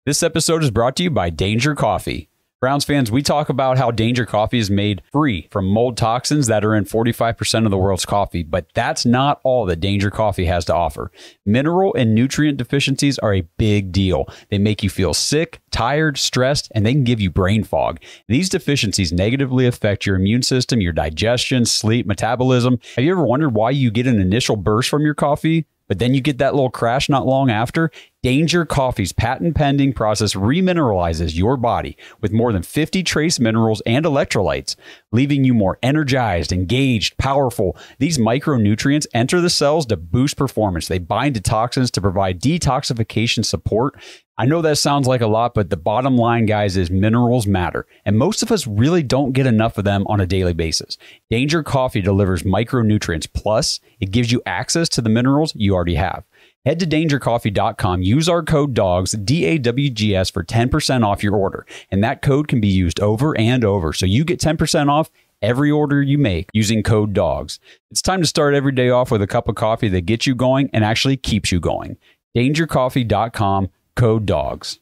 This episode is brought to you by Danger Coffee. Browns fans, we talk about how Danger Coffee is made free from mold toxins that are in 45% of the world's coffee, but that's not all that Danger Coffee has to offer. Mineral and nutrient deficiencies are a big deal. They make you feel sick, tired, stressed, and they can give you brain fog. These deficiencies negatively affect your immune system, your digestion, sleep, metabolism. Have you ever wondered why you get an initial burst from your coffee, but then you get that little crash not long after? Danger Coffee's patent-pending process remineralizes your body with more than 50 trace minerals and electrolytes, leaving you more energized, engaged, powerful. These micronutrients enter the cells to boost performance. They bind to toxins to provide detoxification support. I know that sounds like a lot, but the bottom line, guys, is minerals matter, and most of us really don't get enough of them on a daily basis. Danger Coffee delivers micronutrients, plus it gives you access to the minerals you already have. Head to dangercoffee.com, use our code DAWGS, DAWGS, for 10% off your order, and that code can be used over and over, so you get 10% off every order you make using code DAWGS. It's time to start every day off with a cup of coffee that gets you going and actually keeps you going. dangercoffee.com, code DAWGS.